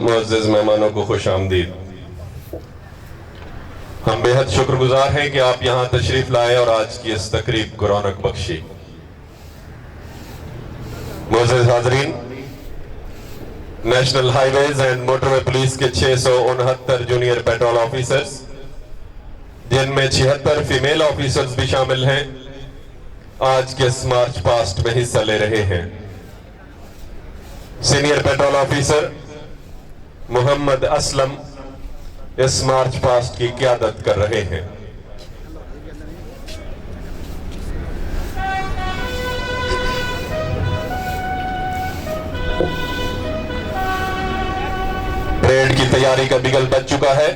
معزز مہمانوں کو خوش آمدید۔ ہم بے حد شکر گزار ہیں کہ آپ یہاں تشریف لائے اور آج کی اس تقریب کو رونق بخشی۔ معزز حاضرین، national highways and motorway police کے 669 جونیئر پیٹرول آفیسرز، جن میں 76 فیمیل آفیسرز بھی شامل ہیں، آج کے اس مارچ پاسٹ میں حصہ لے رہے ہیں۔ Senior patrol officer Mohammad Aslam اس مارچ پاسٹ کی قیادت کر رہے ہیں۔ پریڈ کی تیاری کا بگل بج چکا ہے۔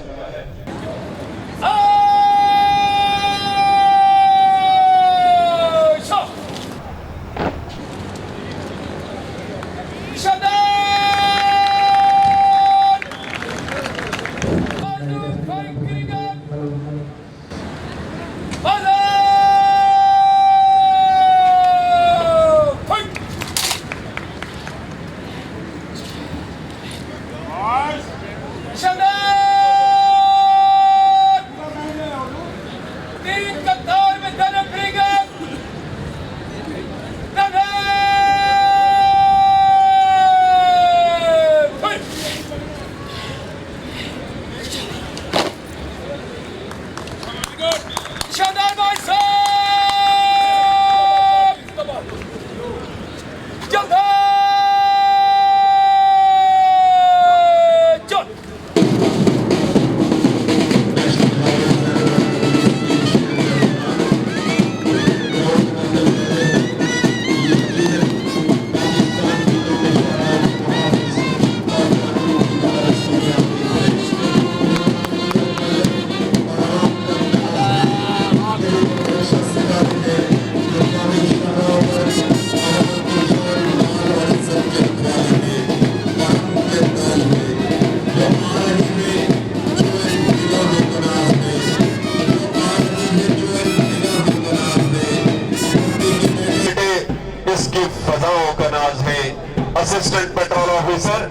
اسسٹنٹ پیٹرول آفیسر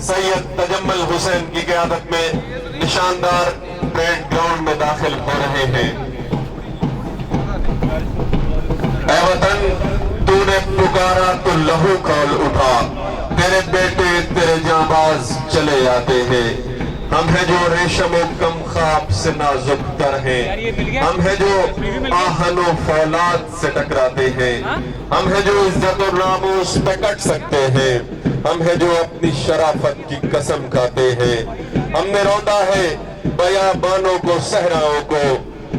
سید تجمل حسین کی قیادت میں نشاندار پریڈ گراؤنڈ میں داخل ہو رہے ہیں۔ اے وطن، تو نے پکارا تو لہو کھول اٹھا، تیرے بیٹے تیرے جانباز چلے آتے ہیں۔ ہم ہیں جو ریشم و کم خواب سے نازک تر ہیں، ہم ہیں جو آہن و فولاد سے ٹکراتے ہیں، ہم ہیں جو عزت و ناموس پہ کٹ سکتے ہیں، ہم ہیں جو اپنی شرافت کی قسم کھاتے ہیں۔ ہم نے روندا ہے بیابانوں کو، صحراؤں کو،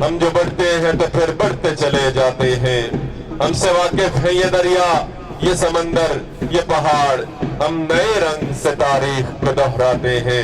ہم جو بڑھتے ہیں تو پھر بڑھتے چلے جاتے ہیں۔ ہم سے واقف ہے یہ دریا، یہ سمندر، یہ پہاڑ، ہم نئے رنگ سے تاریخ کو دہراتے ہیں۔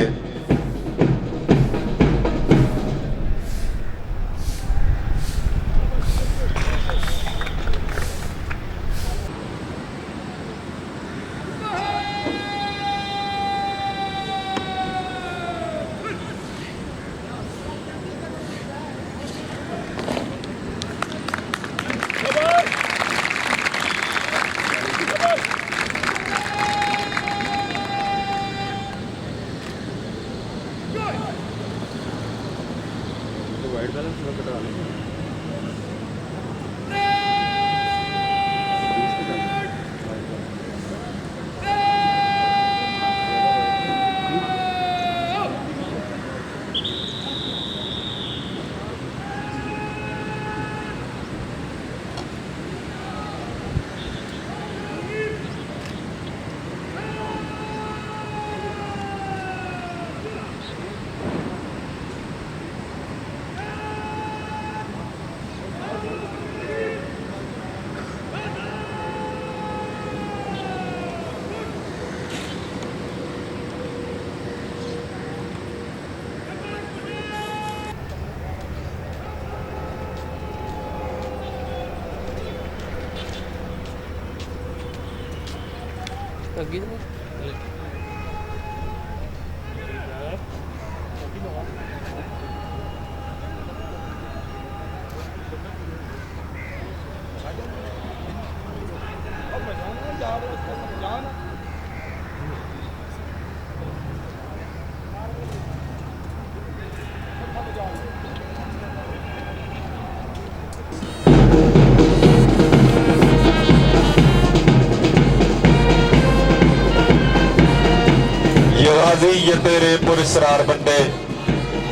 गाजी ये तेरे पुरस्कार बंदे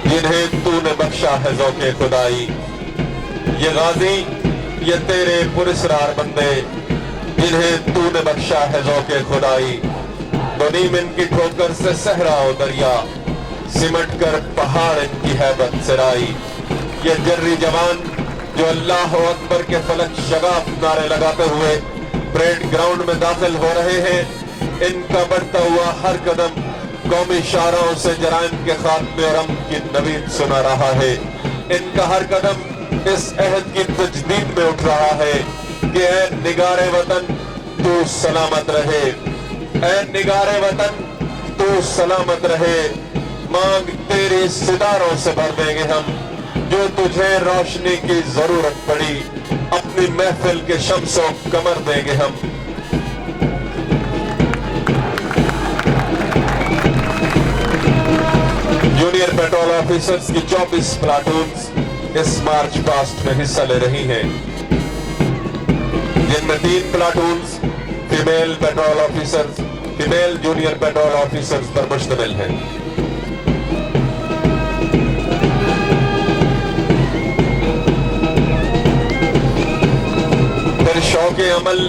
जिन्हें तूने बख्शा है ज़ौक़े खुदाई। ये गाजी ये तेरे पुरस्कार बंदे जिन्हें तूने बख्शा है ज़ौक़े खुदाई। बनी में इनकी ठोकर से सहरा और दरिया सिमट कर पहाड़ इनकी हैबत सिराई। ये जर्री जवान जो अल्लाह अकबर के फलक शगाफ नारे लगाते हुए परेड ग्राउंड में दाखिल हो रहे हैं, इनका बढ़ता हुआ हर कदम कौमी शाराओं से जराइम के खात्मे और अमन की नवीद सुना रहा है। इनका हर कदम इस अहद की तजदीद में उठ रहा है कि ऐ निगारे वतन तू सलामत रहे, ऐ निगारे वतन तू सलामत रहे। मांग तेरी सितारों से भर देंगे हम जो तुझे रोशनी की जरूरत पड़ी, अपनी महफिल के शम्सों कमर देंगे हम। जूनियर पेट्रोल ऑफिसर्स की 24 प्लाटून्स इस मार्च पास्ट में हिस्सा ले रही हैं, जिनमें 3 platoons female patrol officers, female junior patrol officers पर मुश्तमिल हैं। फिर शौक़े अमल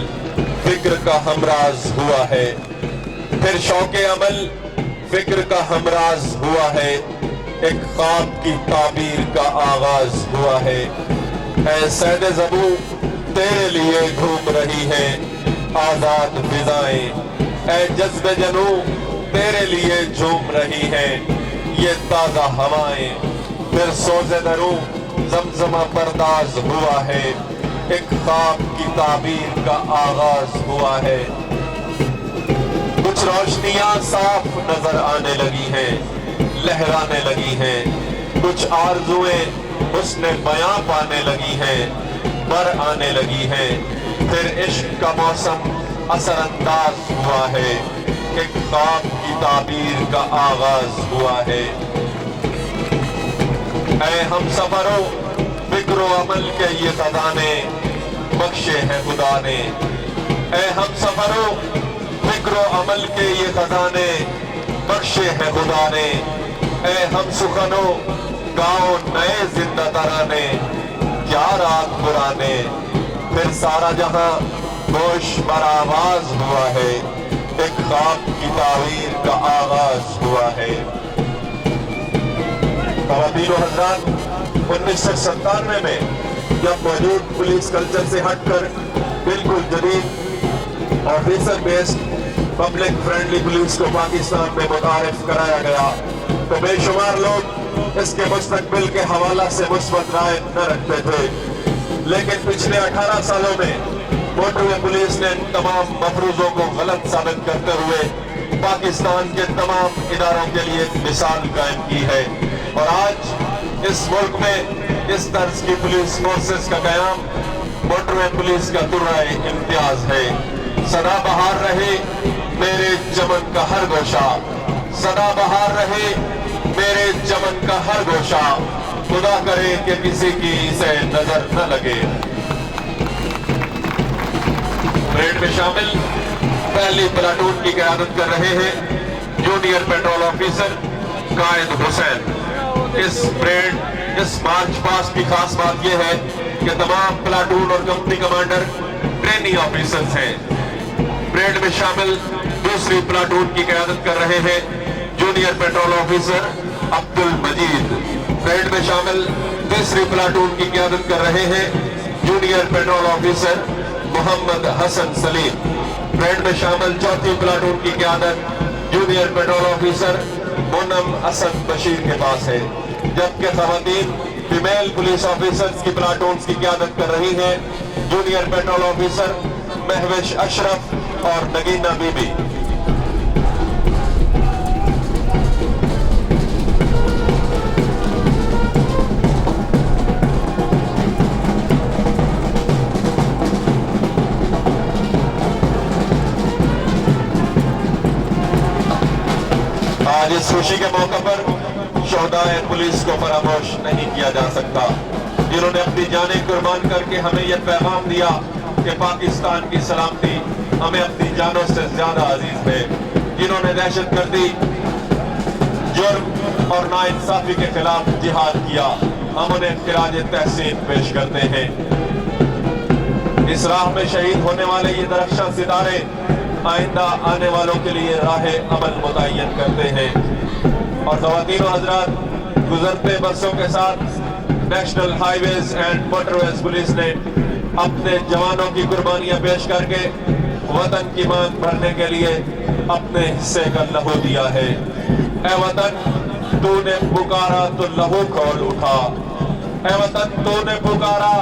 फिक्र का हमराज हुआ है, फिर शौक़े अमल फिक्र का हमराज हुआ है, एक ख्वाब की ताबीर का आगाज हुआ है। ऐ सैद ज़बू तेरे लिए घूम रही है आजाद फिजाएं, ऐ जज्बे जनू तेरे लिए झूम रही है ये ताज़ा हवाएं। फिर सोज़े दरू ज़मज़मा परदाज हुआ है, एक ख्वाब की ताबीर का आगाज हुआ है। कुछ रोशनियां साफ नजर आने लगी हैं, लहराने लगी हैं, कुछ आरज़ुएं हुस्न बयां पाने लगी हैं, बर आने लगी हैं। फिर इश्क का मौसम असरअंदाज हुआ है, एक ख्वाब की ताबीर का आगाज हुआ है। ऐ हम सफरों फिक्र अमल के ये खजाने बख्शे हैं खुदा ने, ऐ हम सफरों फिक्र अमल के ये खजाने बख्शे हैं खुदा ने। ऐ हम सुखनो गाओ नए जिंदा तराने, क्या रात पुराने। फिर सारा जहां गोश बरावाज हुआ है, एक ख्वाब की ताबीर का आगाज हुआ है। ख़वातीन व हज़रात, 1997 में जब मौजूद पुलिस कल्चर से हटकर बिल्कुल जदीद officer based public friendly police को पाकिस्तान में मुतारिफ कराया गया, तो बेशुमार लोग इसके मुस्तकबिल के हवाला से मुस्बत राय न रखते थे। लेकिन पिछले 18 सालों में मोटरवे पुलिस ने इन तमाम मफरूजों को गलत साबित करते हुए पाकिस्तान के तमाम इदारों के लिए एक मिसाल कायम की है। और आज इस मुल्क में इस तर्ज की पुलिस फोर्सेस का कयाम मोटरवे पुलिस का तुर्राए इम्तियाज है। सदा बहार रहे मेरे चमन का हर गोशा, सदा बहार रहे मेरे चमन का हर गोशा, खुदा करे कि किसी की इसे नजर न लगे। परेड में शामिल पहली प्लाटून की क़यादत कर रहे हैं junior patrol officer Qaid Hussain. इस परेड इस मार्च पास्ट की खास बात यह है कि तमाम प्लाटून और कंपनी कमांडर ट्रेनिंग ऑफिसर्स हैं। परेड में शामिल दूसरी प्लाटून की क़यादत कर रहे हैं junior patrol officer Abdul Majid. Parade में शामिल तीसरी प्लाटून की क़यादत कर रहे हैं junior patrol officer Mohammad Hasan Salim. Parade में शामिल चौथी प्लाटून की क़यादत junior patrol officer Monam Asad Bashir के पास है। जबकि ख़वातीन फीमेल पुलिस ऑफिसर्स की प्लाटून्स की क़यादत कर रही हैं junior patrol officer Mahwish Ashraf और नगीना बीबी। आज इस खुशी के मौके पर शोहदाए पुलिस को फरामोश नहीं किया जा सकता, जिन्होंने अपनी जानें कुर्बान करके हमें यह पैगाम दिया कि पाकिस्तान की सलामती हमें अपनी जानों से ज्यादा अजीज है, जिन्होंने दहशतगर्दी जुर्म और नाइंसाफी के खिलाफ जिहाद किया, हम उन्हें खिराज तहसीन पेश करते हैं। इस राह में शहीद होने वाले ये दरख्शां सितारे आइंदा आने वालों के लिए राह अमल मुतय्यन करते हैं। और ख़वातीन व हज़रात, गुजरते बरसों के साथ national highways and motorways police ने अपने जवानों की कुर्बानियां पेश करके वतन की मांग भरने के लिए अपने हिस्से का लहू दिया है। ए वतन, तूने पुकारा तो लहू खोल उठा, ए वतन तूने पुकारा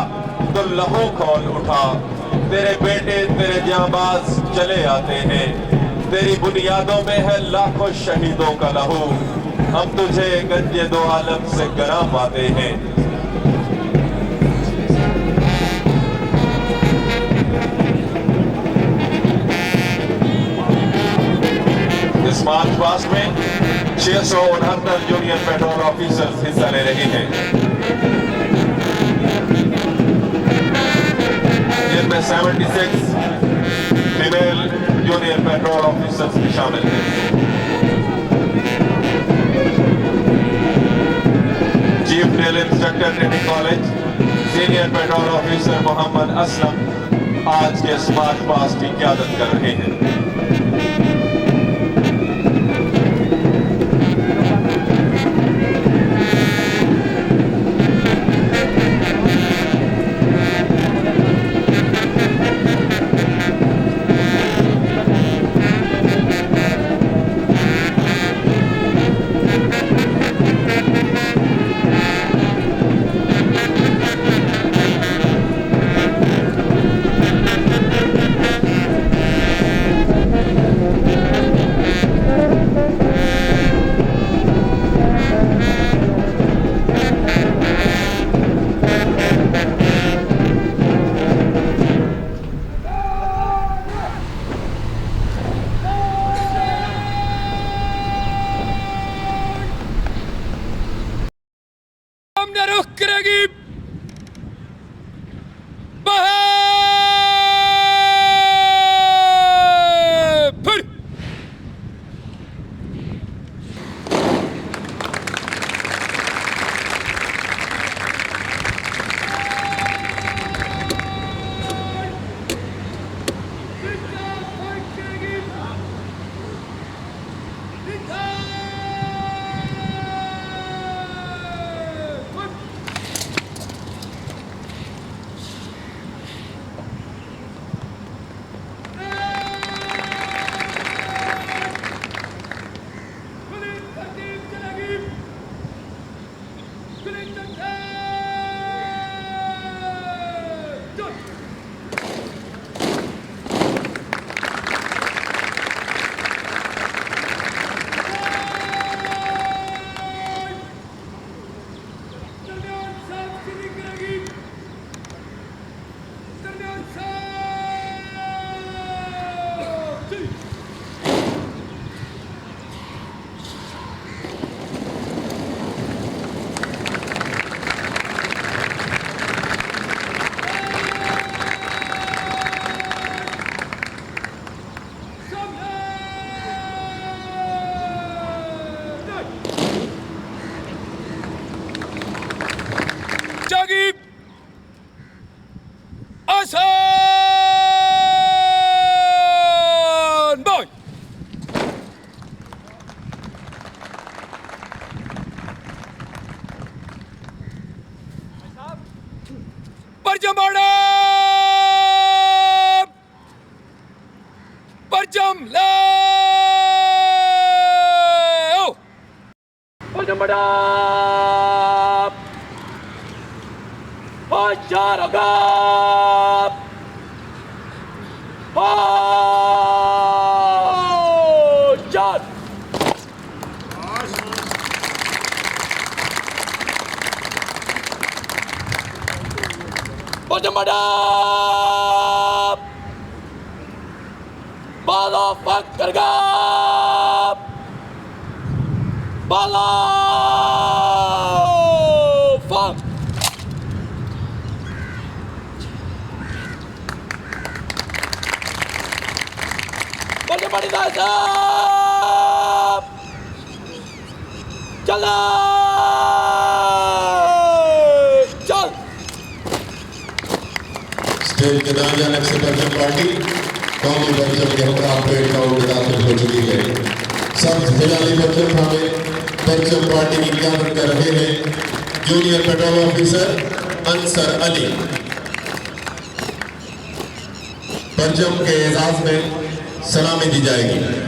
तो लहू खोल उठा। तेरे बेटे तेरे जांबाज चले आते हैं, तेरी बुनियादों में है लाखों शहीदों का लहू। हम तुझे गंजे दो आलम से गरा पाते हैं। इस मार्च पास्ट में 669 जूनियर पेट्रोल ऑफिसर्स हिस्सा ले रहे हैं, जिनमें 76 फीमेल जूनियर पेट्रोल ऑफिसर्स भी शामिल हैं। Chief drill instructor training college senior patrol officer Mohammad Aslam आज के इस मार्च पास्ट की क़यादत कर रहे हैं। रुख करेगी फिर जागी आसान बॉय परचम बाड़ा परचम ले परचम बाड़ा Hajar agap Hajar Pajamadap Bala fakar gap Bala fak Pajamadap जल्दी चल स्टेज के दाएं जाने से परचम पार्टी कौमी परचम के मुकाम पे काउंट दाखिल हो चुकी है। सब हिलाली परचम थामे परचम पार्टी की क्यादत कर रहे हैं junior patrol officer Ansar Ali. परचम के एजाज में सलामी दी जाएगी।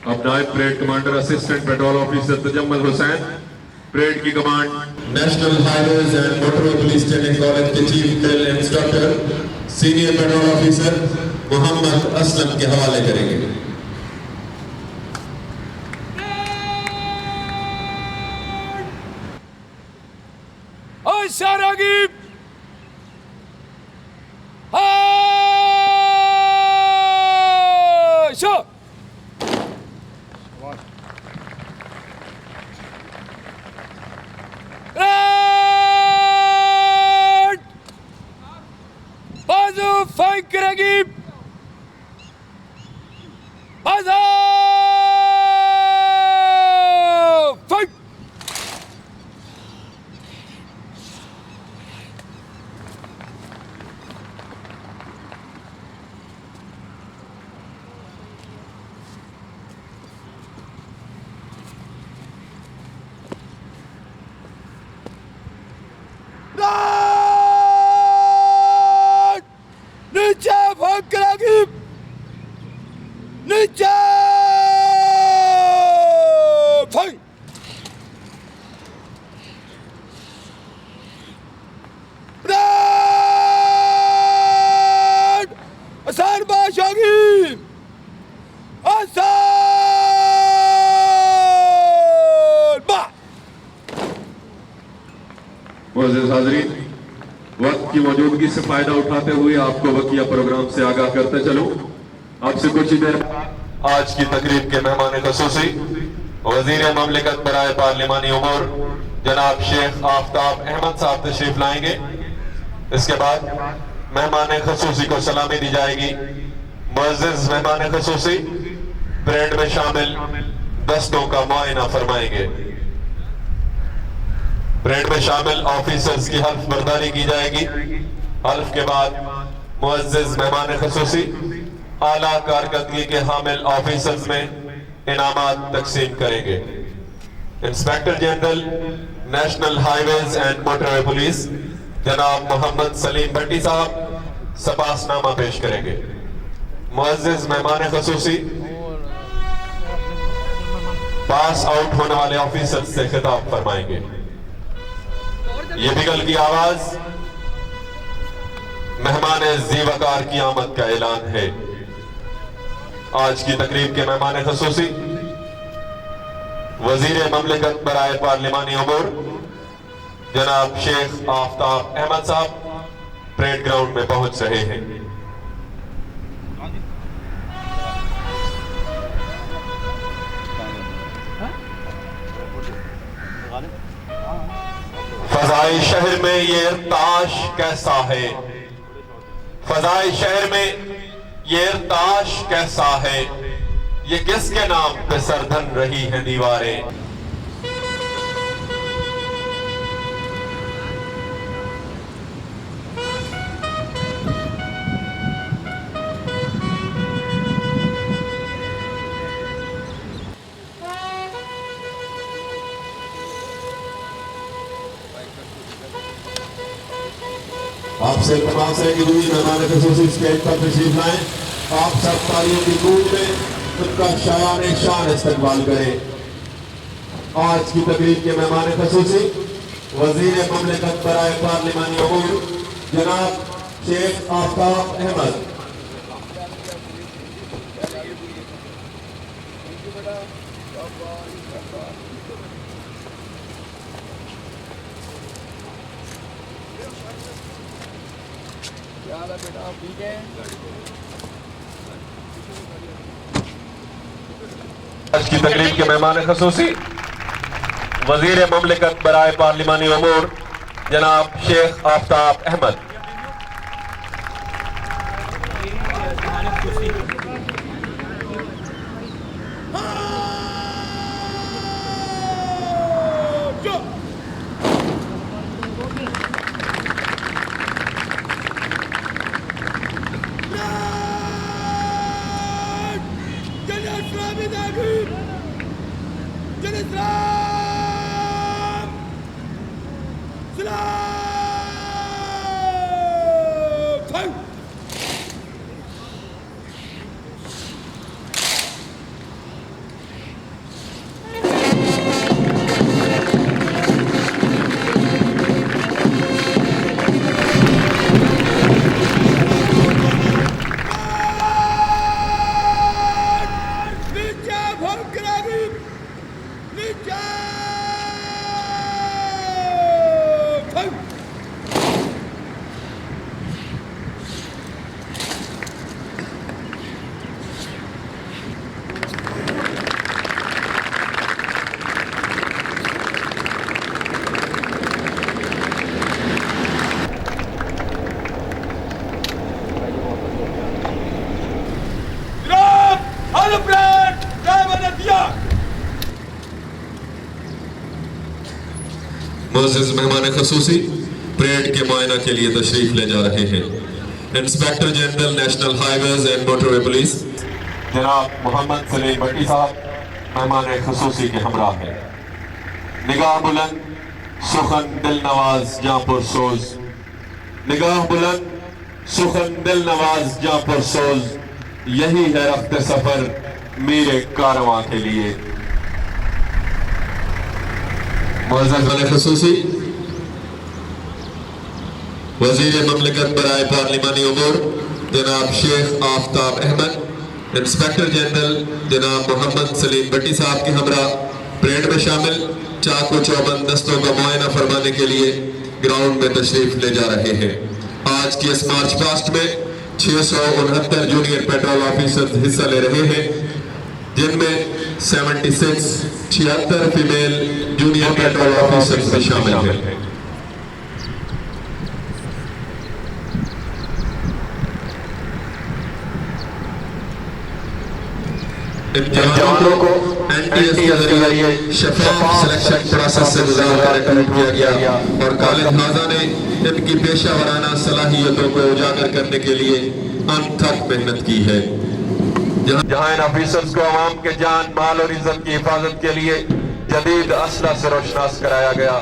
अब नायब parade commander assistant patrol officer Tajammal Hussain parade की command national highways and motorway police training college के chief drill instructor senior patrol officer Mohammad Aslam के हवाले करेंगे। मुअज़्ज़िज़ हाज़रीन, वक्त की मौजूदगी से फ़ायदा उठाते हुए आपको वक़िया प्रोग्राम से आगाह करते चलूँ। आपसे कुछ ही देर आज की तकरीब के मेहमान ख़ुसूसी वज़ीर ममलिकत बराए पार्लिमानी उमूर जनाब शेख आफ्ताब अहमद साहब तशरीफ लाएंगे। इसके बाद मेहमान ख़ुसूसी को सलामी दी जाएगी। मुअज़्ज़िज़ मेहमान ख़ुसूसी परेड में शामिल दस्तों का मुआयना फरमाएंगे। परेड में शामिल ऑफिसर्स की हल्फ बर्दारी की जाएगी। हल्फ के बाद मुअज़्ज़िज़ मेहमान ख़ुसूसी आला कारकर्दगी के हामिल ऑफिसर्स में इनामात तकसीम करेंगे। Inspector general national highways and motorway police जनाब मोहम्मद सलीम भट्टी साहब सपासनामा पेश करेंगे। मुअज़्ज़िज़ मेहमान ख़ुसूसी पास आउट होने वाले ऑफिसर से खिताब फरमाएंगे। ये बिगल की आवाज मेहमान ज़ीवकार की आमद का ऐलान है। आज की तकरीब के मेहमान ख़ुसूसी वज़ीर ममलिकत बराए पार्लिमानी उमूर जनाब शेख आफ्ताब अहमद साहब परेड ग्राउंड में पहुंच रहे हैं। फजाए शहर में ये इर्ताश कैसा है, फजाए शहर में ये इर्ताश कैसा है, ये किसके नाम पे सरधन रही है दीवारें। आपसे तमाम से की दूरी मेहमान ख़ुसूसी स्टेज पर तशरीफ लाएं। आप सब तालियों की गूंज में उनका शायान शान इस्तकबाल करें। आज की तकरीब के मेहमान ख़ुसूसी वज़ीर ममलिकत बराए पार्लिमानी उमूर जनाब शेख आफ्ताब अहमद। आज की तकरीब के मेहमान ख़ुसूसी वज़ीर ममलिकत बराए पार्लिमानी उमूर जनाब शेख आफ्ताब अहमद। मुअज़्ज़िज़ मेहमान ख़ुसूसी परेड के मुआयना के लिए तशरीफ ले जा रहे हैं। Inspector general national highways and motorway police जनाब मोहम्मद सलीम भट्टी साहब मेहमान ख़ुसूसी के हमरा हैं। निगाह बुलंद सुखन दिल नवाज जांपुर सोज, निगाह बुलंद सुखन दिल नवाज जांपुर सोज, यही है रफ्ते सफर मेरे कारवां के लिए। मुअज़्ज़िज़ ख़ुसूसी वज़ीर ममलिकत बराए पार्लिमानी उमूर जनाब शेख आफ्ताब अहमद, इंस्पेक्टर जनरल जनाब मोहम्मद सलीम भट्टी साहब के हमरा परेड में शामिल चाकू चौबंद दस्तों का मुआयना फरमाने के लिए ग्राउंड में तशरीफ ले जा रहे हैं। आज की इस मार्च पास्ट में 669 जूनियर पेट्रोल ऑफिसर्स हिस्सा ले रहे हैं, जिनमें 76 फीमेल जूनियर पेट्रोल ऑफिसर्स भी शामिल हैं। जवानों को एनटीएस के जरिए शफाफ सिलेक्शन प्रोसेस से गुजरकर रिक्रूट किया गया और कालिद हाजा ने इनकी पेशेवराना सलाहियतों को उजागर करने के लिए अनथक मेहनत की है। जहां इन ऑफिसर्स को अवाम के जान, माल और इज्जत की हिफाजत के लिए जदीद असला से रोशनास कराया गया,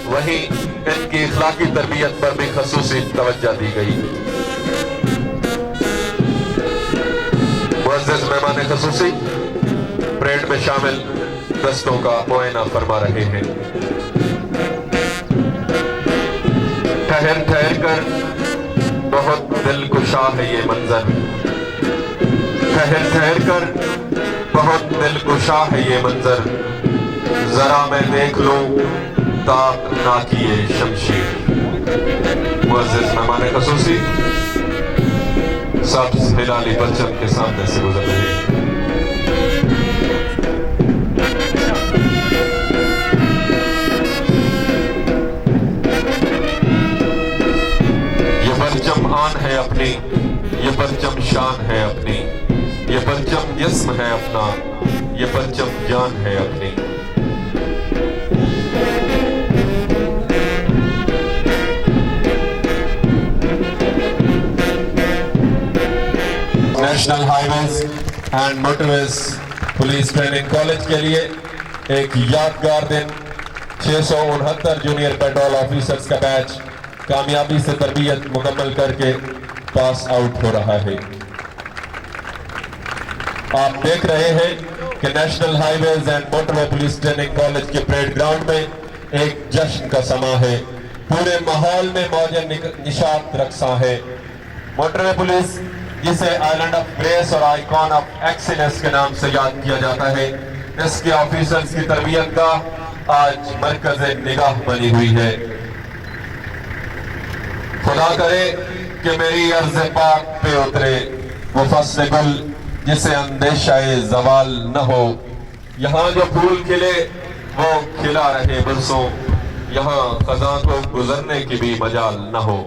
वहीं इनकी इखलाकी तरबियत पर भी खसूसी तवज्जो दी गई। मुअज़्ज़िज़ मेहमान खसूसी परेड में शामिल दस्तों का मुआयना फरमा रहे हैं। ठहर ठहर कर बहुत दिलकुशा है ये मंजर, ठहर ठहर कर बहुत दिलकुशा है ये मंजर, जरा मैं देख लूं ताक ना किए शमशीर। मुअज़्ज़िज़ मेहमान खसूसी सब्ज़ हिलाली परचम के सामने से गुजर रहे हैं। आन है अपनी, ये परचम शान है अपनी, ये परचम जिस्म है अपना, ये परचम जान है अपनी। National highways and motorways police training college के लिए एक यादगार दिन। 669 जूनियर पेट्रोल ऑफिसर्स का बैच कामयाबी से तरबियत मुकम्मल करके पास आउट हो रहा है। आप देख रहे हैं कि national highways and motorway police training college के परेड ग्राउंड में एक जश्न का समा है। पूरे माहौल में मौज निशात रक्सा है। मोटरवे पुलिस, जिसे आइलैंड ऑफ ग्रेस और आइकॉन ऑफ एक्सीलेंस के नाम से याद किया जाता है, इसके ऑफिसर्स की तरबियत का आज मरकज़ निगाह बनी हुई है। खुदा करे कि मेरी अर्ज़ पाक पे उतरे वो फस्ल गुल जिसे अंदेशाए ज़वाल न हो। यहाँ जो फूल खिले वो खिला रहे बरसों, यहाँ ख़ज़ां को गुजरने की भी मजाल न हो।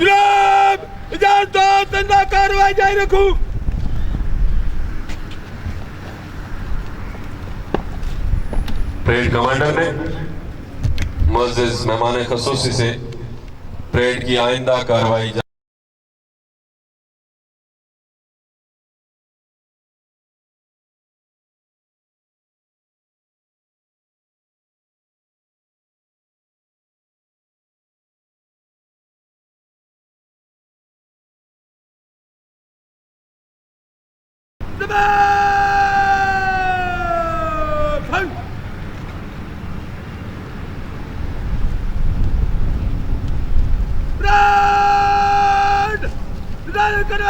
जनाब इजाज़त दो, तंदा कार्रवाई जारी रखूं। परेड कमांडर ने मुअज़्ज़िज़ मेहमान खसूसी से परेड की आइंदा कार्रवाई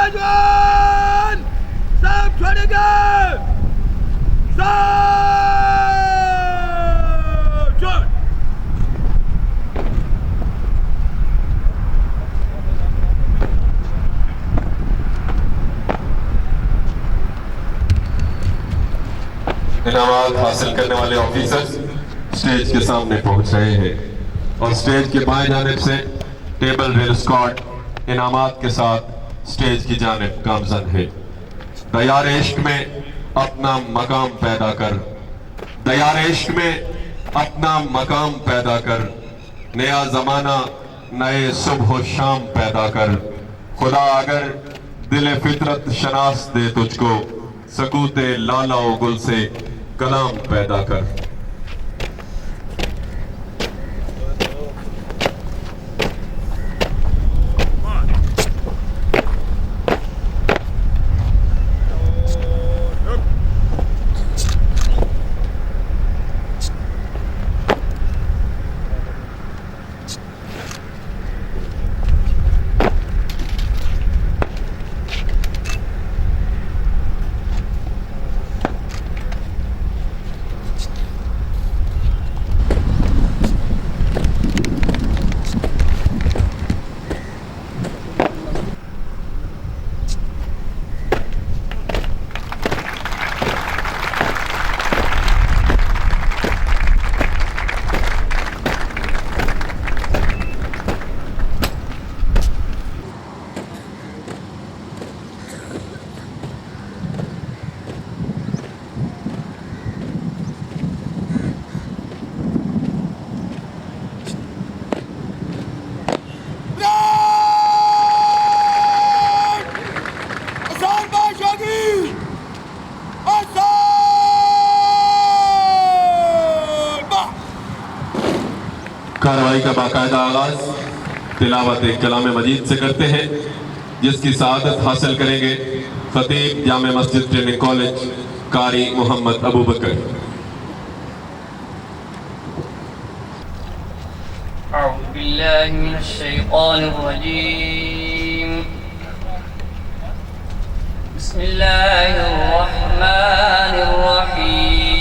जवान सब छोड़ेंगे, सब छोड़। इनामात हासिल करने वाले ऑफिसर्स स्टेज के सामने पहुंच रहे हैं और स्टेज के बाएं जानिब से टेबल रेल स्क्वाड इनामात के साथ स्टेज की जानिब गामजन है। दयार इश्क में अपना मकाम पैदा कर, दयार इश्क में अपना मकाम पैदा कर, नया जमाना नए सुबह शाम पैदा कर। खुदा अगर दिल फितरत शनास दे तुझको, सकूते लाला ओ गुल से कलाम पैदा कर। कार्रवाई का बाकायदा आगाज तिलावत कलाम मजीद से करते हैं, जिसकी सआदत हासिल करेंगे खतीब जामे मस्जिद ट्रेनिंग कॉलेज कारी मोहम्मद अबू बकर। أعوذ بالله من الشيطان الرجيم. بسم الله الرحمن الرحيم.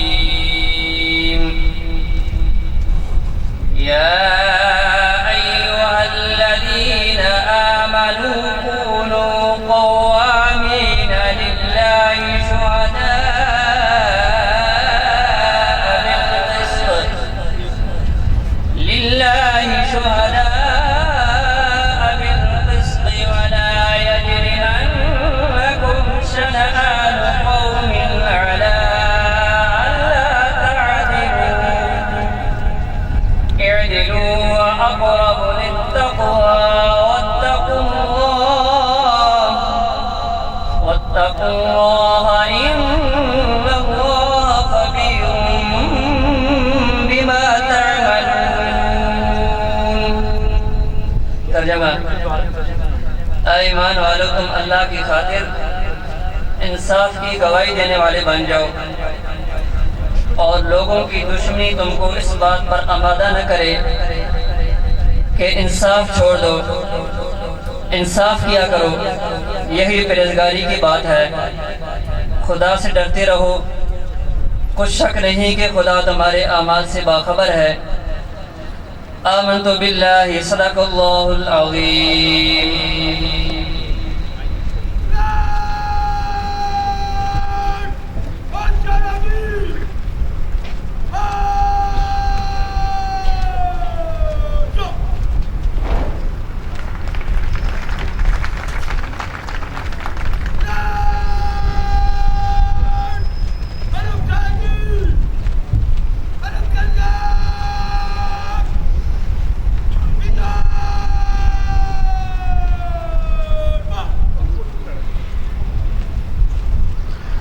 يا أيها الذين آمنوا كونوا قوامين لله شهداء بالقسط ولا يجرمنكم شنآن قوم على ألا تعدلوا اعدلوا وأقرب للتقوى واتقوا الله إن الله خبير بما تعملون. ترجمہ: اے ایمان والو، تم اللہ کی خاطر انصاف کی گواہی دینے والے بن جاؤ، اور لوگوں کی دشمنی تم کو اس بات پر آمادہ نہ کرے کہ انصاف چھوڑ دو. انصاف کیا کرو، یہی پرہیزگاری کی بات ہے. خدا سے ڈرتے رہو، کچھ شک نہیں کہ خدا تمہارے اعمال سے باخبر ہے. آمنت باللہ، صدق اللہ العظیم.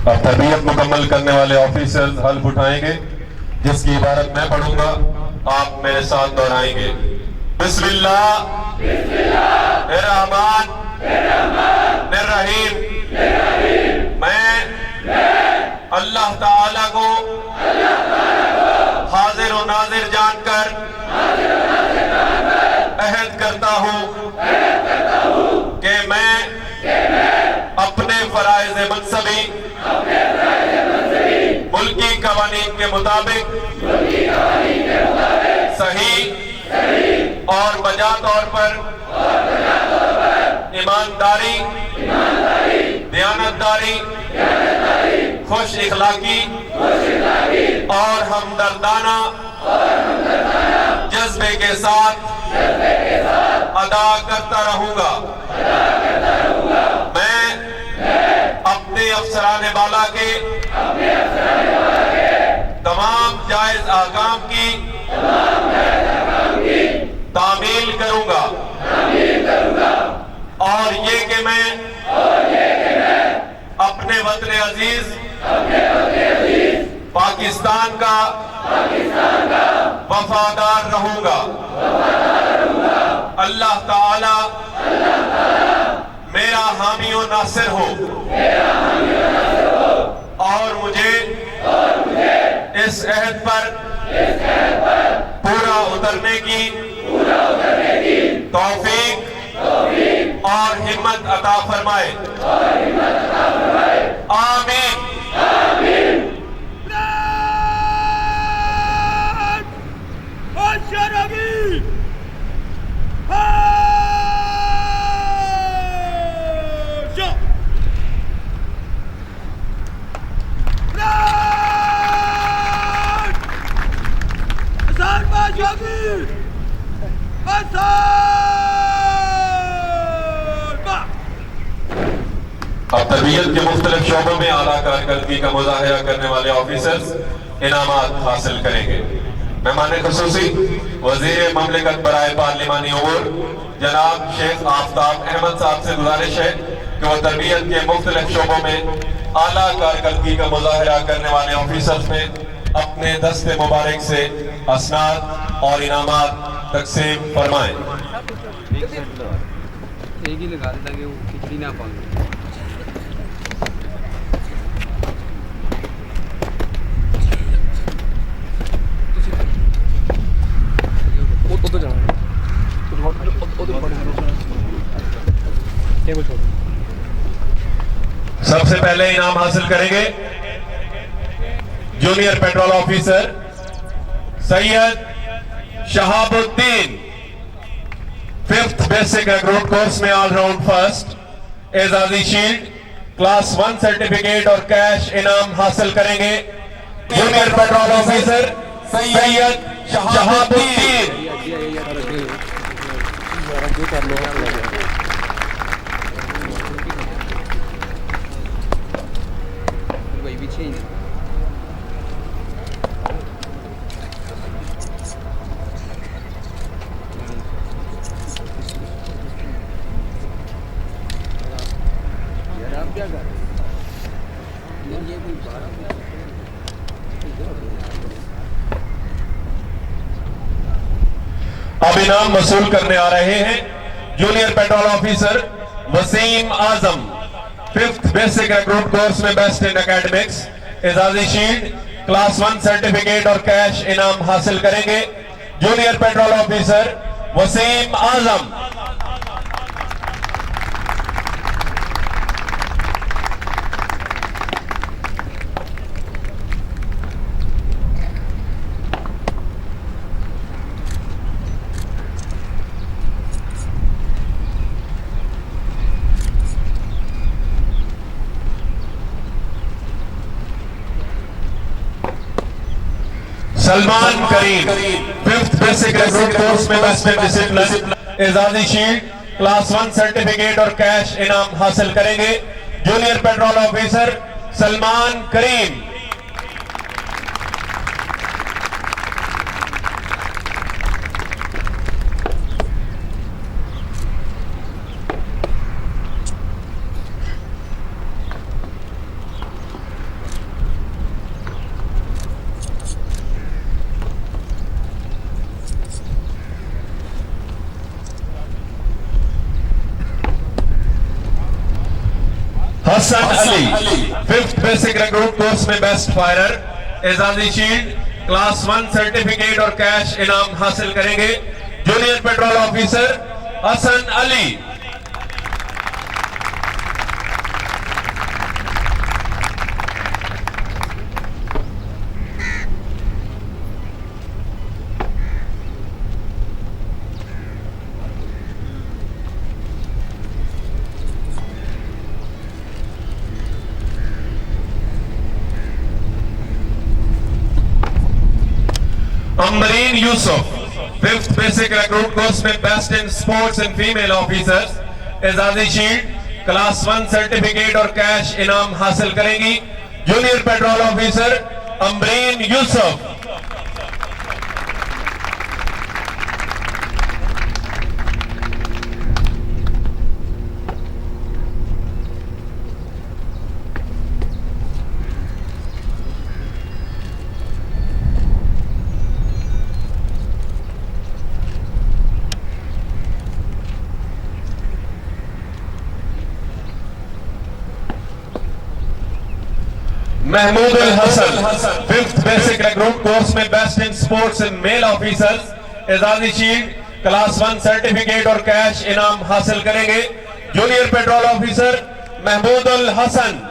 اب تربیت مکمل کرنے والے آفیسرز حلف اٹھائیں گے، جس کی عبارت میں پڑھوں گا، آپ میرے ساتھ دہرائیں گے. بسم اللہ الرحمن الرحیم. میں اللہ تعالیٰ کو حاضر و ناظر جان کر عہد کرتا ہوں کہ میں اپنے فرائض منصبی ملکی قوانین کے مطابق صحیح اور بجا طور پر ایمانداری، دیانتداری، خوش اخلاقی اور ہمدردانہ جذبے کے ساتھ ادا کرتا رہوں گا. میں اپنے افسران بالا کے تمام جائز احکام کی تعمیل کروں گا، اور یہ کہ میں اپنے وطن عزیز پاکستان کا وفادار رہوں گا. اللہ تعالی میرا حامی و ناصر ہو، اور مجھے اس عہد پر پورا اترنے کی توفیق اور ہمت عطا فرمائے. آمین. اب تربیت کے مختلف شعبوں میں اعلیٰ کارکردگی کا مظاہرہ کرنے والے آفیسرز انعامات حاصل کریں گے. مہمان خصوصی وزیر مملکت برائے پارلیمانی امور جناب شیخ آفتاب احمد صاحب سے گزارش ہے کہ وہ تربیت کے مختلف شعبوں میں اعلیٰ کارکردگی کا مظاہرہ کرنے والے آفیسرز میں اپنے دست مبارک سے اسناد اور انعامات तकसीम फरमाएं। एक ही लगा देता कि वो खिचड़ी ना पाए। तो जाना टेबल छोड़। सबसे पहले इनाम हासिल करेंगे junior patrol officer Syed Shahabuddin, 5th basic recruit course में ऑलराउंड फर्स्ट, एजाजी शील्ड, क्लास 1 सर्टिफिकेट और कैश इनाम हासिल करेंगे junior patrol officer Syed Shahabuddin. वही पीछे ही यार आप क्या कर रहे हैं? ये कोई बारह अब इनाम वसूल करने आ रहे हैं junior patrol officer Waseem Azam, 5th basic recruit course में बेस्ट इन एकेडमिक्स, एजाजी शील्ड, क्लास 1 सर्टिफिकेट और कैश इनाम हासिल करेंगे junior patrol officer Waseem Azam. Salman Karim, 5th basic recruit course में बेस्ट इन डिसिप्लिन, एजाजी शील्ड, क्लास 1 सर्टिफिकेट और कैश इनाम हासिल करेंगे junior patrol officer Salman Karim. Hasan Ali, 5th basic recruit course में बेस्ट फायरर, एजाजी शील्ड, क्लास 1 सर्टिफिकेट और कैश इनाम हासिल करेंगे junior patrol officer Hasan Ali. Amreen Yousuf, 5th basic recruit course में best in sports and female officers, एजाजी शील्ड, क्लास 1 सर्टिफिकेट और कैश इनाम हासिल करेंगी junior patrol officer Amreen Yousuf. Mahmood Al Hasan, 5th basic recruit course में best in sports and male officers, एजाजी शील्ड, क्लास 1 सर्टिफिकेट और cash इनाम हासिल करेंगे junior patrol officer Mahmood Al Hasan.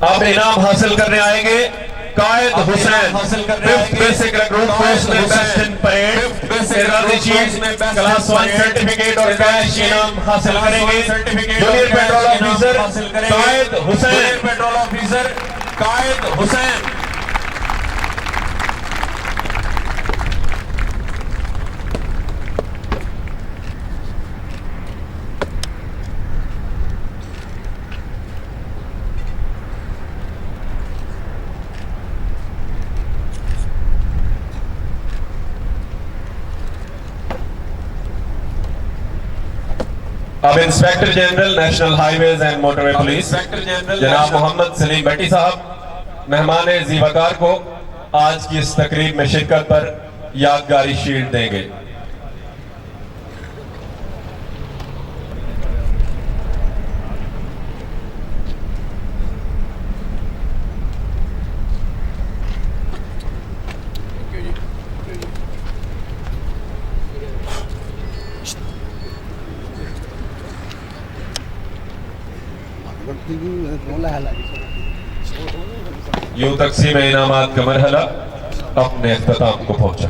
अब इनाम हासिल करने आएंगे Qaid Hussain, 5th basic recruit course में बेस्ट इन परेड, एजाजी शील्ड, क्लास 1 सर्टिफिकेट और कैश इनाम हासिल करेंगे junior patrol officer Qaid Hussain. Patrol officer Qaid Hussain. اب inspector general national highways and motorway police جناب محمد سلیم بٹی صاحب مہمان ذی وقار کو آج کی اس تقریب میں شرکت پر یادگاری شیلڈ دیں گے. یوں تقسیم انعامات کا مرحلہ اپنے اختتام کو پہنچا.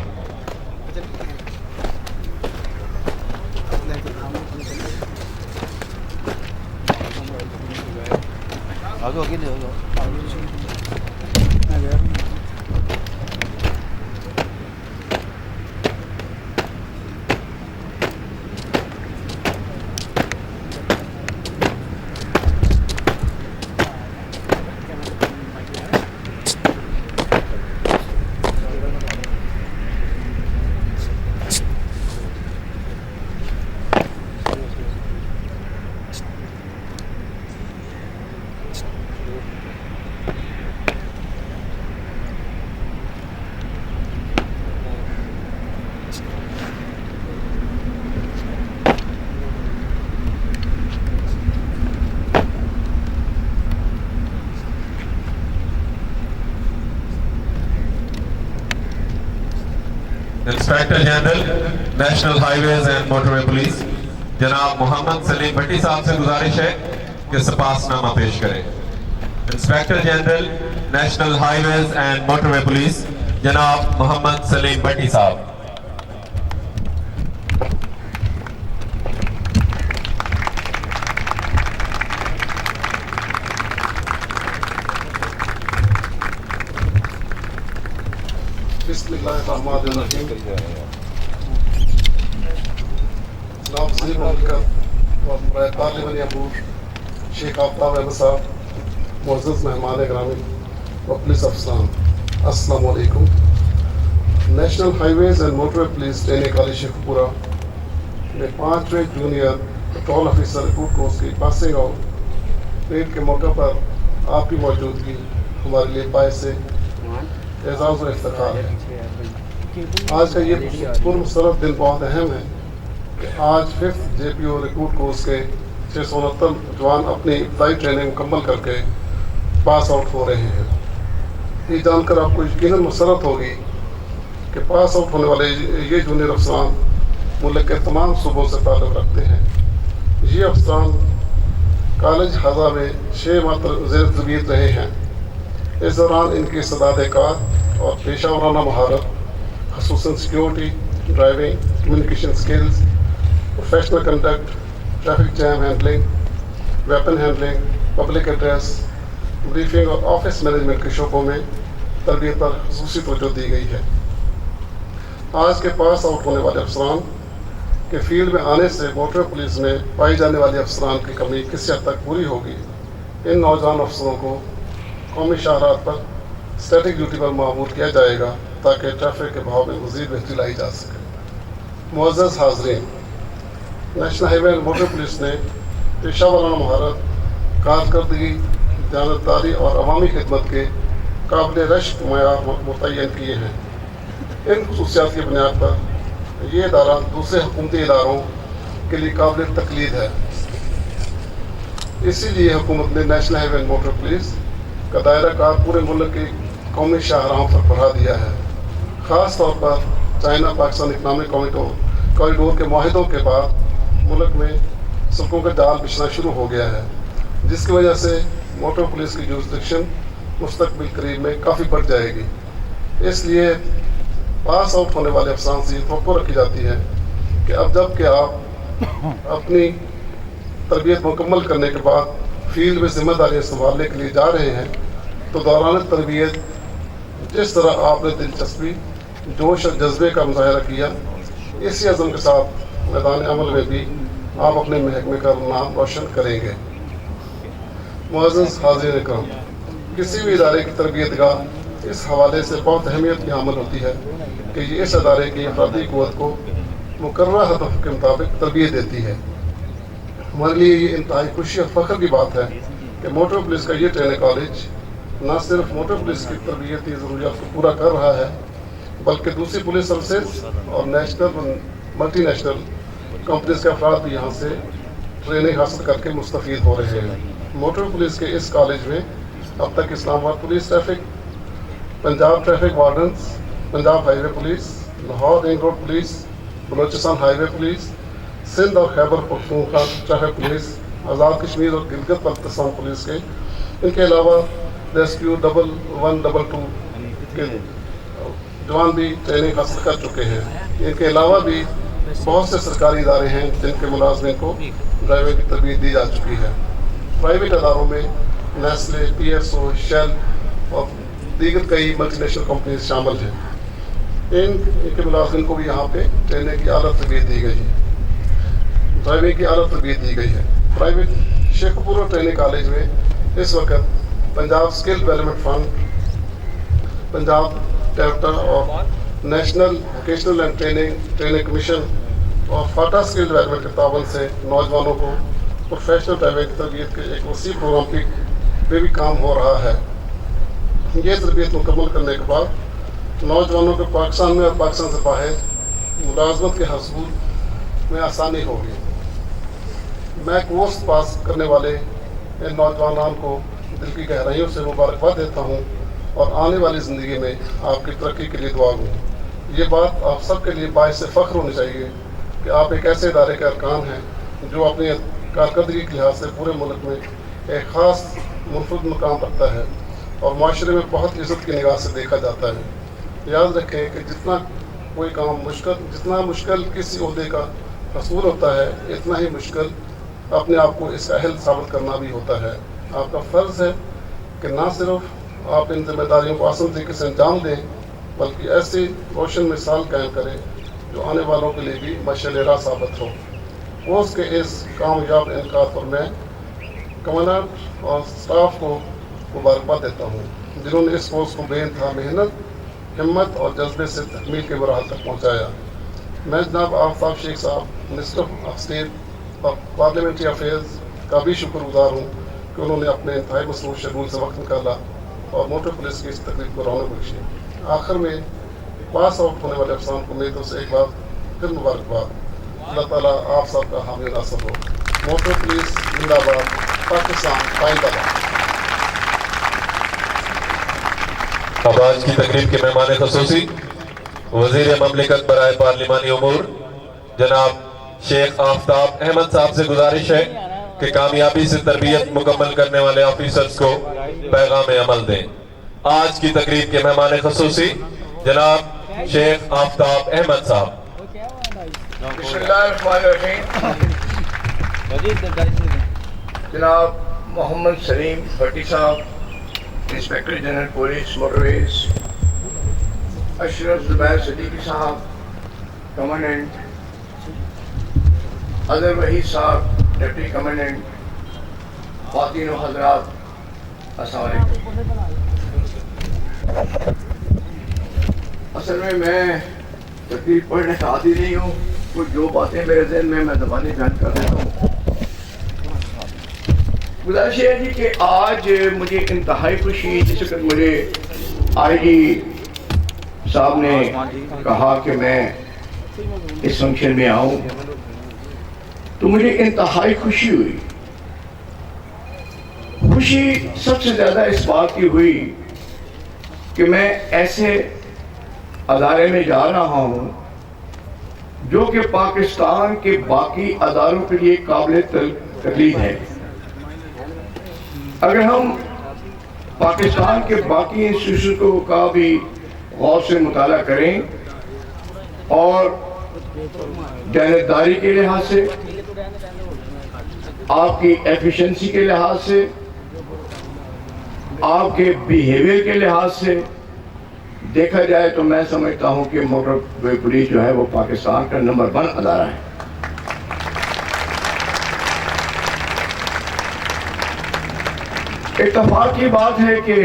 Inspector general national highways and motorway police جناب محمد سلیم بٹی صاحب سے گزارش ہے کہ سپاس نامہ پیش کریں. Inspector general national highways and motorway police جناب محمد سلیم بٹی صاحب. بسم اللہ الرحمن الرحیم. جناب وزیر مملکت اور برائے پارلیمنٹ عبور شیخ آفتاب احمد صاحب، معزز مہمان گرامی و پولیس افسران، السلام علیکم. National highways and motorway police training college Sheikhupura میں 5ویں junior patrol officer recruit course کی پاسنگ آؤٹ پریڈ کے موقع پر آپ کی موجودگی ہمارے لیے باعث اعزاز و افتخار ہے. آج کا یہ پرمسرت دن بہت اہم ہے کہ آج 5th JPO ریکروٹ کورس کے 669 جوان اپنی ابتدائی ٹریننگ مکمل کر کے پاس آؤٹ ہو رہے ہیں. یہ جان کر آپ کو یقیناً مسرت ہوگی کہ پاس آؤٹ ہونے والے یہ جونیئر افسران ملک کے تمام صوبوں سے تعلق رکھتے ہیں. یہ افسران کالج ہزا میں 6 ماہ زیر تربیت رہے ہیں. اس دوران ان کی استعداد کار اور پیشہ ورانہ مہارت، خصوصاً security, driving, communication skills, professional conduct, traffic jam handling, weapon handling, public address, briefing اور آفس مینجمنٹ کے شعبوں میں تربیت پر خصوصی توجہ دی گئی ہے. آج کے پاس آؤٹ ہونے والے افسران کے فیلڈ میں آنے سے موٹر پولیس میں پائی جانے والے افسران کی کمی کس حد تک پوری ہوگی. ان نوجوان افسروں کو قومی شاہراہات پر اسٹیٹک ڈیوٹی پر معمور کیا جائے گا تاکہ ٹریفک کے بہاؤ میں مزید بہتری لائی جا سکے. معزز حاضرین، national high way and motor police نے پیشہ ورانہ مہارت، کارکردگی، دیانتداری اور عوامی خدمت کے قابل رشک معیار متعین کیے ہیں. ان خصوصیات کی بنیاد پر یہ ادارہ دوسرے حکومتی اداروں کے لیے قابل تقلید ہے. اسی لیے حکومت نے national high way and motor police کا دائرہ کار پورے ملک کی قومی شاہراہوں پر بڑھا دیا ہے. خاص طور پر چائنا پاکستان اکنامک کوریڈور کے معاہدوں کے بعد ملک میں سڑکوں کا جال بچھنا شروع ہو گیا ہے، جس کی وجہ سے موٹر پولیس کی جورسڈکشن مستقبل قریب میں کافی بڑھ جائے گی. اس لیے پاس آؤٹ ہونے والے افسران سے یہ توقع رکھی جاتی ہے کہ اب جب کہ آپ اپنی تربیت مکمل کرنے کے بعد فیلڈ میں ذمہ داریاں سنبھالنے کے لیے جا رہے ہیں تو دوران تربیت جس طرح آپ نے دلچسپی، جوش اور جذبے کا مظاہرہ کیا، اسی عزم کے ساتھ میدان عمل میں بھی آپ اپنے محکمے کا نام روشن کریں گے. معزز حاضرین اکرام، کسی بھی ادارے کی تربیت گاہ اس حوالے سے بہت اہمیت کی حامل ہوتی ہے کہ یہ اس ادارے کی افرادی قوت کو مقررہ ہدف کے مطابق تربیت دیتی ہے. हमारे लिए ये इंतहाई खुशी और फ़ख्र की बात है कि मोटर पुलिस का ये ट्रेनिंग कॉलेज न सिर्फ मोटर पुलिस की तरबियती ज़रूरियात को पूरा कर रहा है बल्कि दूसरी पुलिस सर्विसेज और नेशनल और मल्टी नेशनल कंपनीज के अफराद भी यहाँ से ट्रेनिंग हासिल करके मुस्तफ़ीद हो रहे हैं। मोटर पुलिस के इस कॉलेज में अब तक Islamabad police traffic, Punjab traffic wardens, Punjab highway police, Lahore ring road police, Balochistan highway police, Sindh और खैबर पख्तूनख्वा ट्रैफिक पुलिस, आज़ाद कश्मीर और गिलगित बल्तिस्तान पुलिस के, इनके अलावा रेस्क्यू 1122 के जवान भी ट्रेनिंग हासिल कर चुके हैं। इनके अलावा भी बहुत से सरकारी इदारे हैं जिनके मुलाजमिन को ड्राइविंग की तरबियत दी जा चुकी है। प्राइवेट अदारों में नेस्ले, PSO, शेल और दीगर कई मल्टीनेशनल कंपनीज शामिल हैं। इनके मुलाजिम को भी यहाँ पे ट्रेनिंग की आला तरबियत दी गई है, ड्राइविंग की आला तरबियत दी गई है। प्राइवेट शेखपुरा ट्रेनिंग कॉलेज में इस वक्त Punjab skill development fund, Punjab टैप्टर और national vocational and training commission और फाटा स्किल डेवलपमेंट के तावन से नौजवानों को प्रोफेशनल ड्राइविंग तरबियत के एक वसी प्रोग्राम पे भी काम हो रहा है। ये तरबियत मुकम्मल करने के बाद नौजवानों को पाकिस्तान में और पाकिस्तान से बाहर मुलाजमत के हसूल में आसानी होगी। मैं कोर्स पास करने वाले इन नौजवानों को दिल की गहराइयों से मुबारकबाद देता हूँ और आने वाली ज़िंदगी में आपकी तरक्की के लिए दुआ दूँ। ये बात आप सब के लिए बाइस फ़ख्र होनी चाहिए कि आप एक ऐसे इदारे के अरकान हैं जो अपनी कारकर्दगी के लिहाज से पूरे मुल्क में एक ख़ास मुनफरद मकाम रखता है और माशरे में बहुत इज़्ज़त की निगाह से देखा जाता है। याद रखें कि जितना कोई काम जितना मुश्किल किसी ओहदे का हसूल होता है, इतना ही मुश्किल अपने आप को इसका अहल साबित करना भी होता है। आपका फ़र्ज़ है कि ना सिर्फ आप इन जिम्मेदारियों को आसान तरीके से अंजाम दें बल्कि ऐसी रोशन मिसाल कायम करें जो आने वालों के लिए भी मशाल राह साबित हो। कोर्स के इस कामयाब इनकाद पर मैं कमांडेंट और स्टाफ को मुबारकबाद देता हूँ जिन्होंने इस कोर्स को बेइंतहा मेहनत, हिम्मत और जज्बे से तकमील के मराहल तक पहुँचाया। मैं जनाब आफ्ताब शेख साहब, मिनिस्टर ऑफ स्टेट और पार्लियामेंट्री अफेयर्स का भी शुक्रगुजार हूँ कि उन्होंने अपने इंतहाई मसरूफ शेड्यूल से वक्त निकाला और मोटर पुलिस की इस तकलीफ को रौनक बख्शी। आखिर में पास आउट होने वाले अफसरान को मेरे तरफ से एक बार फिर मुबारकबाद। अल्लाह ताला आप सब का हामी नासर हो। मोटर पुलिस जिंदाबाद, पाकिस्तान पाइंदाबाद। अब आज की तकरीब के मेहमान खसूसी वज़ीर ममलिकत बराए पार्लिमानी उमूर जनाब शेख आफ्ताब अहमद साहब से गुजारिश है कि कामयाबी से तरबियत मुकम्मल करने वाले ऑफिसर्स को पैगाम अमल दें। आज की तकरीब के मेहमान खसूसी जनाब शेख आफ्ताब अहमद साहब। जनाब मोहम्मद सलीम भट्टी साहब, inspector general police motorways, Ashraf Zubair Siddiqui साहब, कमांडेंट, अदर वहीद साहब, डिप्टी कमांडेंट, ख़वातीन व हज़रात, अस्सलाम वालेकुम। असल में मैं तकरीर पढ़ने का आदी नहीं हूँ, कुछ जो बातें मेरे ज़हन में मैं ज़बानी बयान कर देता हूँ। गुजारिश है जी कि आज मुझे इंतहाई खुशी, जिस वक्त मुझे IG साहब ने कहा कि मैं इस फंक्शन में आऊँ तो मुझे इंतहाई खुशी हुई। खुशी सबसे ज़्यादा इस बात की हुई कि मैं ऐसे अदारे में जा रहा हूँ जो कि पाकिस्तान के बाकी अदारों के लिए काबिल तकलीफ है। अगर हम पाकिस्तान के बाकी इंस्टीट्यूशनों का भी गौर से मुताला करें और जानबदारी के लिहाज से, आपकी एफिशिएंसी के लिहाज से, आपके बिहेवियर के लिहाज से देखा जाए तो मैं समझता हूं कि मोटर पुलिस जो है वो पाकिस्तान का नंबर 1 अदारा है। इत्तेफाक की बात है कि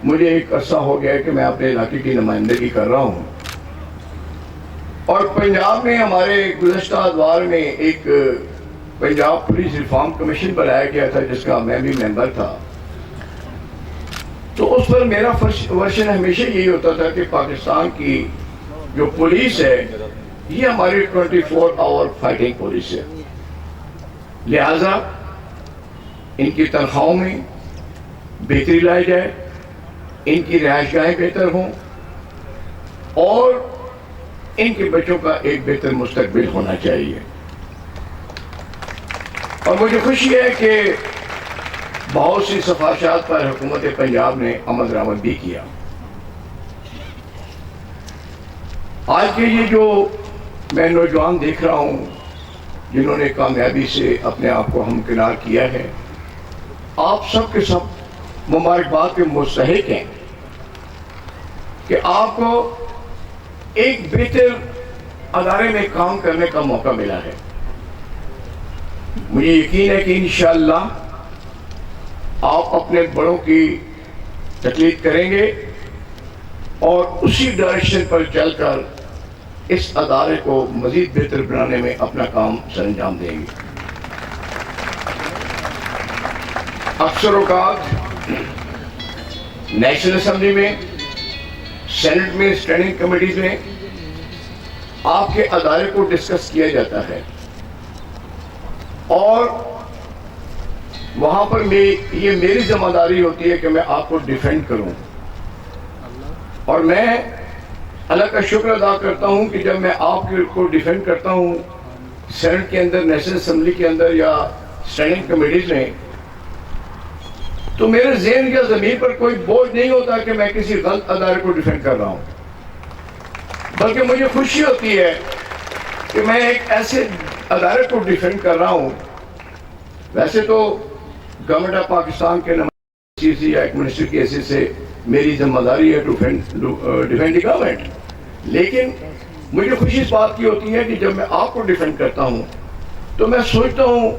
मुझे एक अरसा हो गया कि मैं अपने इलाके की नुमाइंदगी कर रहा हूं और पंजाब में हमारे गुज़श्ता अदवार में एक پنجاب پولیس ریفارم کمیشن بنایا گیا تھا جس کا میں بھی ممبر تھا، تو اس پر میرا ورشن ہمیشہ یہی ہوتا تھا کہ پاکستان کی جو پولیس ہے یہ ہماری 24 آور فائٹنگ پولیس ہے، لہذا ان کی تنخواہوں میں بہتری لائی جائے، ان کی رہائش گاہیں بہتر ہوں اور ان کے بچوں کا ایک بہتر مستقبل ہونا چاہیے۔ اور مجھے خوشی ہے کہ بہت سی سفارشات پر حکومت پنجاب نے عمل درآمد بھی کیا۔ آج کے یہ جو میں نوجوان دیکھ رہا ہوں جنہوں نے کامیابی سے اپنے آپ کو ہمکنار کیا ہے، آپ سب کے سب مبارکباد کے مستحق ہیں کہ آپ کو ایک بہتر ادارے میں کام کرنے کا موقع ملا ہے۔ مجھے یقین ہے کہ انشاءاللہ آپ اپنے بڑوں کی تقلید کریں گے اور اسی ڈائریکشن پر چل کر اس ادارے کو مزید بہتر بنانے میں اپنا کام سر انجام دیں گے۔ اکثر اوقات نیشنل اسمبلی میں، سینٹ میں، اسٹینڈنگ کمیٹیز میں آپ کے ادارے کو ڈسکس کیا جاتا ہے اور وہاں پر یہ میری ذمہ داری ہوتی ہے کہ میں آپ کو ڈیفینڈ کروں، اور میں اللہ کا شکر ادا کرتا ہوں کہ جب میں آپ کو ڈیفینڈ کرتا ہوں سینٹ کے اندر، نیشنل اسمبلی کے اندر یا اسٹینڈنگ کمیٹیز میں، تو میرے ذہن یا ضمیر پر کوئی بوجھ نہیں ہوتا کہ میں کسی غلط ادارے کو ڈیفینڈ کر رہا ہوں، بلکہ مجھے خوشی ہوتی ہے کہ میں ایک ایسے ادارے کو ڈیفینڈ کر رہا ہوں۔ ویسے تو گورنمنٹ آف پاکستان کے نمائندگی یا ایک منسٹر کی حیثیت سے میری ذمہ داری ہے ڈیفینڈ دی گورنمنٹ، لیکن مجھے خوشی اس بات کی ہوتی ہے کہ جب میں آپ کو ڈیفینڈ کرتا ہوں تو میں سوچتا ہوں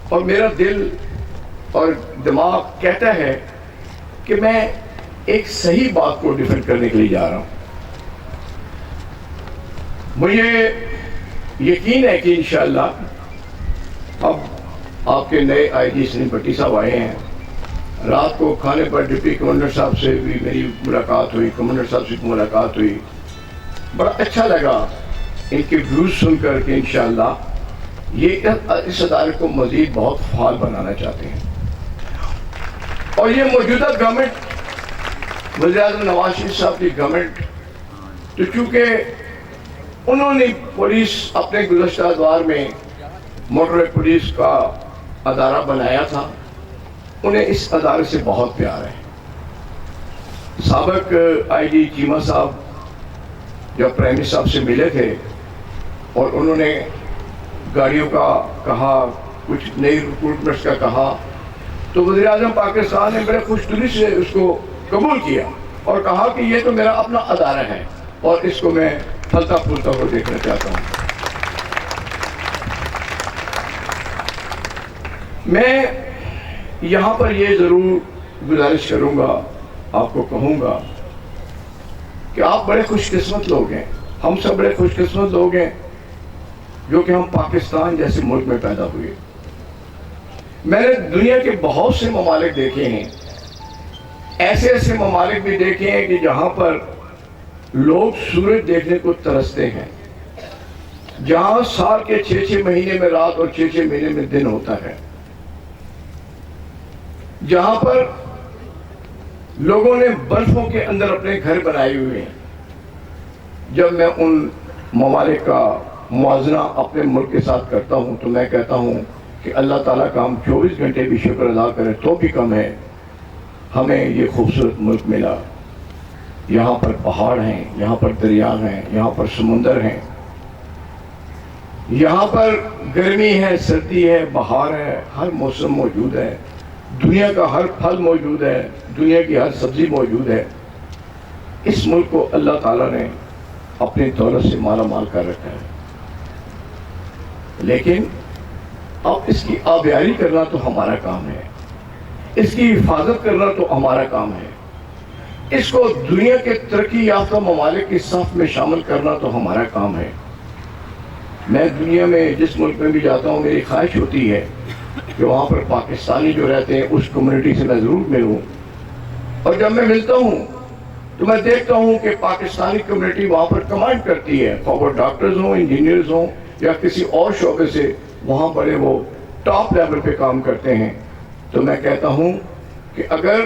اور میرا دل اور دماغ کہتا ہے کہ میں ایک صحیح بات کو ڈیفینڈ کرنے کے لیے جا رہا ہوں۔ مجھے یقین ہے کہ انشاءاللہ اب آپ کے نئے آئی جی سلیم بھٹی صاحب آئے ہیں، رات کو کھانے پر ڈپٹی کمانڈر صاحب سے بھی میری ملاقات ہوئی، کمانڈر صاحب سے ملاقات ہوئی، بڑا اچھا لگا ان کے ویوز سن کر کہ انشاءاللہ یہ اس ادارے کو مزید بہت فعال بنانا چاہتے ہیں۔ اور یہ موجودہ گورنمنٹ، وزیر اعظم نواز شریف صاحب کی گورنمنٹ، تو چونکہ انہوں نے پولیس اپنے گزشتہ دور میں موٹر پولیس کا ادارہ بنایا تھا، انہیں اس ادارے سے بہت پیار ہے۔ سابق آئی جی چیمہ صاحب جب پرائم منسٹر صاحب سے ملے تھے اور انہوں نے گاڑیوں کا کہا، کچھ نئی ریکروٹمنٹس کا کہا، تو وزیر اعظم پاکستان نے بڑے خوش دلی سے اس کو قبول کیا اور کہا کہ یہ تو میرا اپنا ادارہ ہے اور اس کو میں پھلتا پھولتا ہوا دیکھنا چاہتا ہوں۔ میں یہاں پر یہ ضرور گزارش کروں گا، آپ کو کہوں گا کہ آپ بڑے خوش قسمت لوگ ہیں، ہم سب بڑے خوش قسمت لوگ ہیں جو کہ ہم پاکستان جیسے ملک میں پیدا ہوئے۔ میں نے دنیا کے بہت سے ممالک دیکھے ہیں، ایسے ایسے ممالک بھی دیکھے ہیں کہ جہاں پر لوگ سورج دیکھنے کو ترستے ہیں، جہاں سال کے 6 مہینے میں رات اور 6 مہینے میں دن ہوتا ہے، جہاں پر لوگوں نے برفوں کے اندر اپنے گھر بنائے ہوئے ہیں۔ جب میں ان ممالک کا موازنہ اپنے ملک کے ساتھ کرتا ہوں تو میں کہتا ہوں کہ اللہ تعالیٰ کا ہم 24 گھنٹے بھی شکر ادا کریں تو بھی کم ہے، ہمیں یہ خوبصورت ملک ملا۔ یہاں پر پہاڑ ہیں، یہاں پر دریا ہیں، یہاں پر سمندر ہیں، یہاں پر گرمی ہے، سردی ہے، بہار ہے، ہر موسم موجود ہے، دنیا کا ہر پھل موجود ہے، دنیا کی ہر سبزی موجود ہے۔ اس ملک کو اللہ تعالیٰ نے اپنی دولت سے مالا مال کر رکھا ہے، لیکن اب اس کی آبیاری کرنا تو ہمارا کام ہے، اس کی حفاظت کرنا تو ہمارا کام ہے، اس کو دنیا کے ترقی یافتہ ممالک کی صف میں شامل کرنا تو ہمارا کام ہے۔ میں دنیا میں جس ملک میں بھی جاتا ہوں میری خواہش ہوتی ہے کہ وہاں پر پاکستانی جو رہتے ہیں اس کمیونٹی سے میں ضرور ملوں، اور جب میں ملتا ہوں تو میں دیکھتا ہوں کہ پاکستانی کمیونٹی وہاں پر کمانڈ کرتی ہے، خواہ وہ ڈاکٹرز ہوں، انجینئرز ہوں یا کسی اور شعبے سے وہاں بڑے وہ ٹاپ لیول پہ کام کرتے ہیں۔ تو میں کہتا ہوں کہ اگر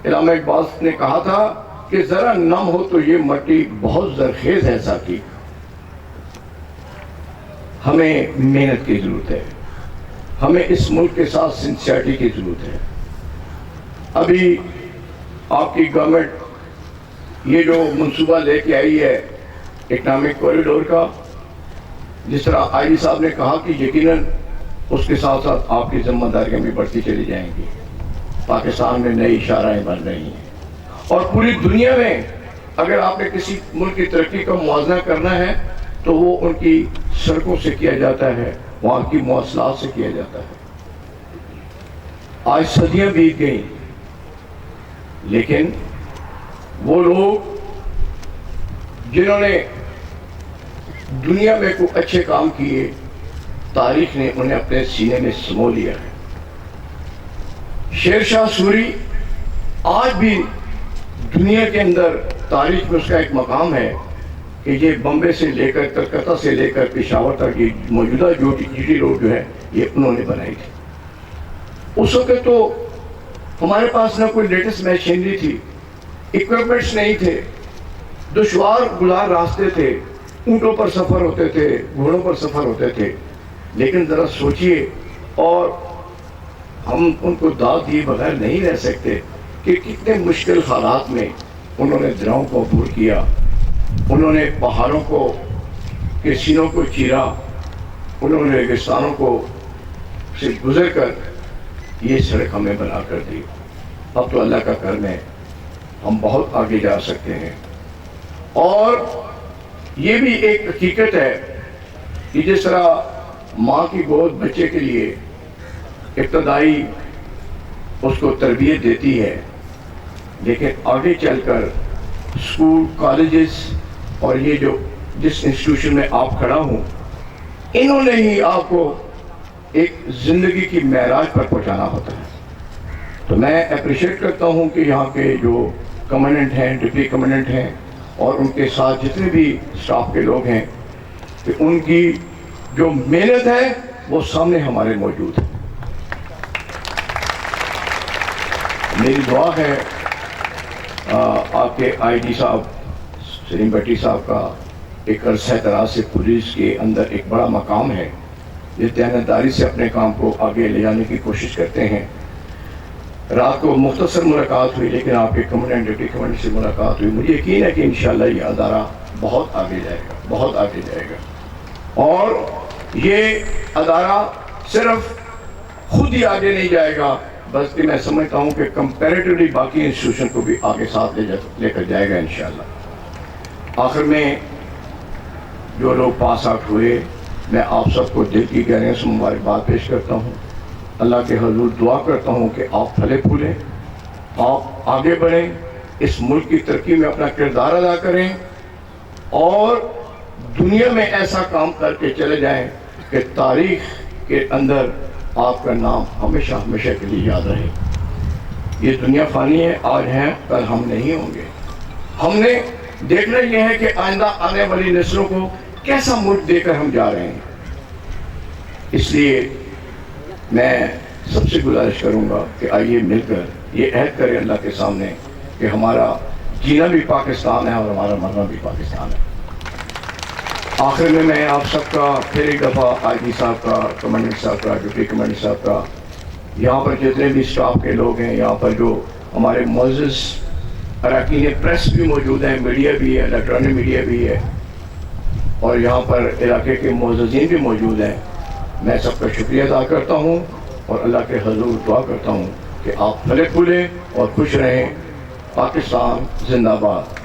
علامہ اقبال نے کہا تھا کہ ذرا نم ہو تو یہ مٹی بہت زرخیز ہے ساقی، ہمیں محنت کی ضرورت ہے، ہمیں اس ملک کے ساتھ سنسیئرٹی کی ضرورت ہے۔ ابھی آپ کی گورنمنٹ یہ جو منصوبہ لے کے آئی ہے اکنامک کوریڈور کا، جس طرح آئی جی صاحب نے کہا کہ یقیناً اس کے ساتھ ساتھ آپ کی ذمہ داریاں بھی بڑھتی چلی جائیں گی۔ پاکستان میں نئی شاہراہیں بن رہی ہیں، اور پوری دنیا میں اگر آپ نے کسی ملک کی ترقی کا موازنہ کرنا ہے تو وہ ان کی سڑکوں سے کیا جاتا ہے، وہاں کی مواصلات سے کیا جاتا ہے۔ آج صدیاں بیت گئیں، لیکن وہ لوگ جنہوں نے دنیا میں کوئی اچھے کام کیے، تاریخ نے انہیں اپنے سینے میں سمو لیا ہے۔ شیر شاہ سوری آج بھی دنیا کے اندر تاریخ میں اس کا ایک مقام ہے کہ یہ بمبے سے لے کر کلکتہ سے لے کر پشاور تک یہ موجودہ جو جی ٹی روڈ جو ہے یہ انہوں نے بنائی تھی۔ اس وقت تو ہمارے پاس نہ کوئی لیٹسٹ مشینری تھی، اکوپمنٹس نہیں تھے، دشوار گزار راستے تھے، اونٹوں پر سفر ہوتے تھے، گھوڑوں پر سفر ہوتے تھے۔ لیکن ذرا سوچئے، اور ہم ان کو داد دیے بغیر نہیں رہ سکتے کہ کتنے مشکل حالات میں انہوں نے دریاؤں کو عبور کیا، انہوں نے پہاڑوں کو کے سینوں کو چیرا، انہوں نے ریگستانوں کو سے گزر کر یہ سڑک ہمیں بنا کر دی۔ اب تو اللہ کا کرم ہے، ہم بہت آگے جا سکتے ہیں۔ اور یہ بھی ایک حقیقت ہے کہ جس طرح ماں کی گود بچے کے لیے ابتدائی اس کو تربیت دیتی ہے، لیکن آگے چل کر اسکول، کالجز اور یہ جو جس انسٹیٹیوشن میں آپ کھڑا ہوں، انہوں نے ہی آپ کو ایک زندگی کی معراج پر پہنچانا ہوتا ہے۔ تو میں اپریشیٹ کرتا ہوں کہ یہاں کے جو کمانڈنٹ ہیں، ڈپٹی کمانڈنٹ ہیں، اور ان کے ساتھ جتنے بھی اسٹاف کے لوگ ہیں، کہ ان کی جو محنت ہے وہ سامنے ہمارے موجود ہے۔ میری دعا ہے آپ کے آئی جی صاحب سلیم بٹی صاحب کا ایک عرصہ دراز سے پولیس کے اندر ایک بڑا مقام ہے، جس دیانتداری سے اپنے کام کو آگے لے جانے کی کوشش کرتے ہیں۔ رات کو مختصر ملاقات ہوئی، لیکن آپ کے کمانڈنٹ ڈپٹی کمانڈنٹ سے ملاقات ہوئی۔ مجھے یقین ہے کہ انشاءاللہ یہ ادارہ بہت آگے جائے گا، بہت آگے جائے گا، اور یہ ادارہ صرف خود ہی آگے نہیں جائے گا، بلکہ میں سمجھتا ہوں کہ کمپیریٹیولی باقی انسٹیٹیوشن کو بھی آگے ساتھ لے کر جائے گا انشاءاللہ۔ آخر میں جو لوگ پاس آؤٹ ہوئے، میں آپ سب کو دل کی گہرائیوں سے مبارکباد پیش کرتا ہوں۔ اللہ کے حضور دعا کرتا ہوں کہ آپ پھلے پھولیں، آپ آگے بڑھیں، اس ملک کی ترقی میں اپنا کردار ادا کریں، اور دنیا میں ایسا کام کر کے چلے جائیں کہ تاریخ کے اندر آپ کا نام ہمیشہ ہمیشہ کے لیے یاد رہے۔ یہ دنیا فانی ہے، آج ہیں کل ہم نہیں ہوں گے۔ ہم نے دیکھنا یہ ہے کہ آئندہ آنے والی نسلوں کو کیسا ملک دے کر ہم جا رہے ہیں۔ اس لیے میں سب سے گزارش کروں گا کہ آئیے مل کر یہ عہد کریں اللہ کے سامنے کہ ہمارا جینا بھی پاکستان ہے اور ہمارا مرنا بھی پاکستان ہے۔ آخر میں آپ سب کا پھر ایک دفعہ آئی جی صاحب کا، کمانڈنٹ صاحب کا، ڈپٹی کمانڈنٹ صاحب کا، یہاں پر جتنے بھی اسٹاف کے لوگ ہیں، یہاں پر جو ہمارے معزز اراکین پریس بھی موجود ہیں، میڈیا بھی ہے، الیکٹرانک میڈیا بھی ہے، اور یہاں پر علاقے کے معززین بھی موجود ہیں، میں سب کا شکریہ ادا کرتا ہوں، اور اللہ کے حضور دعا کرتا ہوں کہ آپ پھلے پھولیں اور خوش رہیں۔ پاکستان زندہ باد۔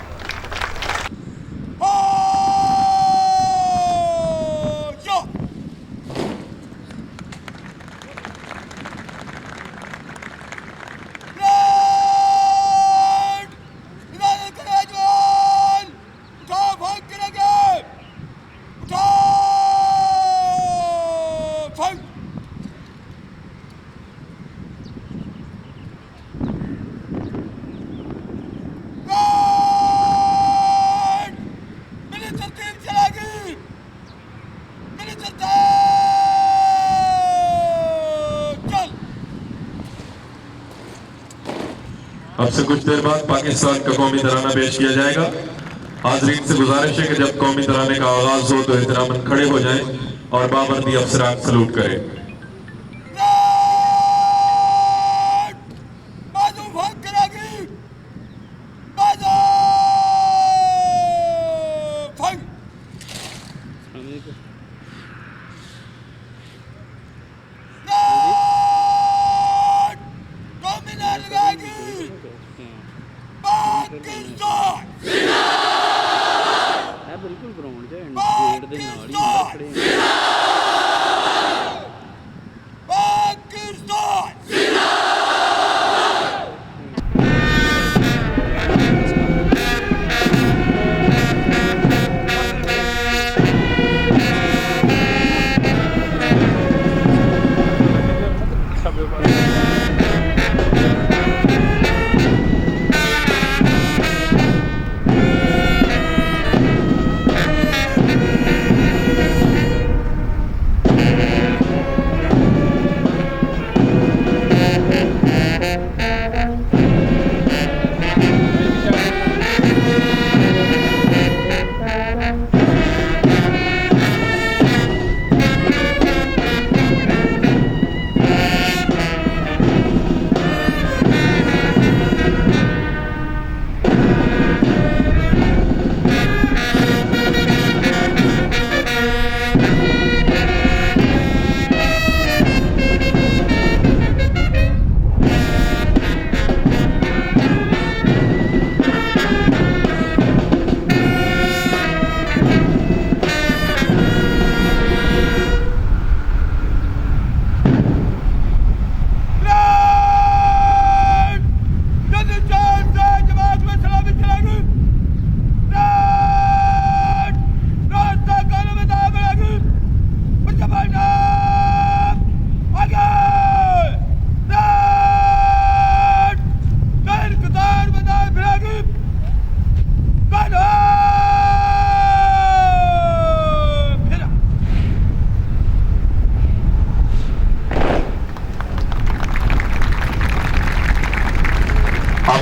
اب سے کچھ دیر بعد پاکستان کا قومی ترانہ پیش کیا جائے گا. حاضرین سے گزارش ہے کہ جب قومی ترانے کا آغاز ہو تو احتراماً کھڑے ہو جائیں اور بابردی افسران سلوٹ کریں. ਬਿਲਕੁਲ ਗਰਾਊਂਡ 'ਚ ਗੇਟ ਦੇ ਨਾਲ ਹੀ ਖੜੇ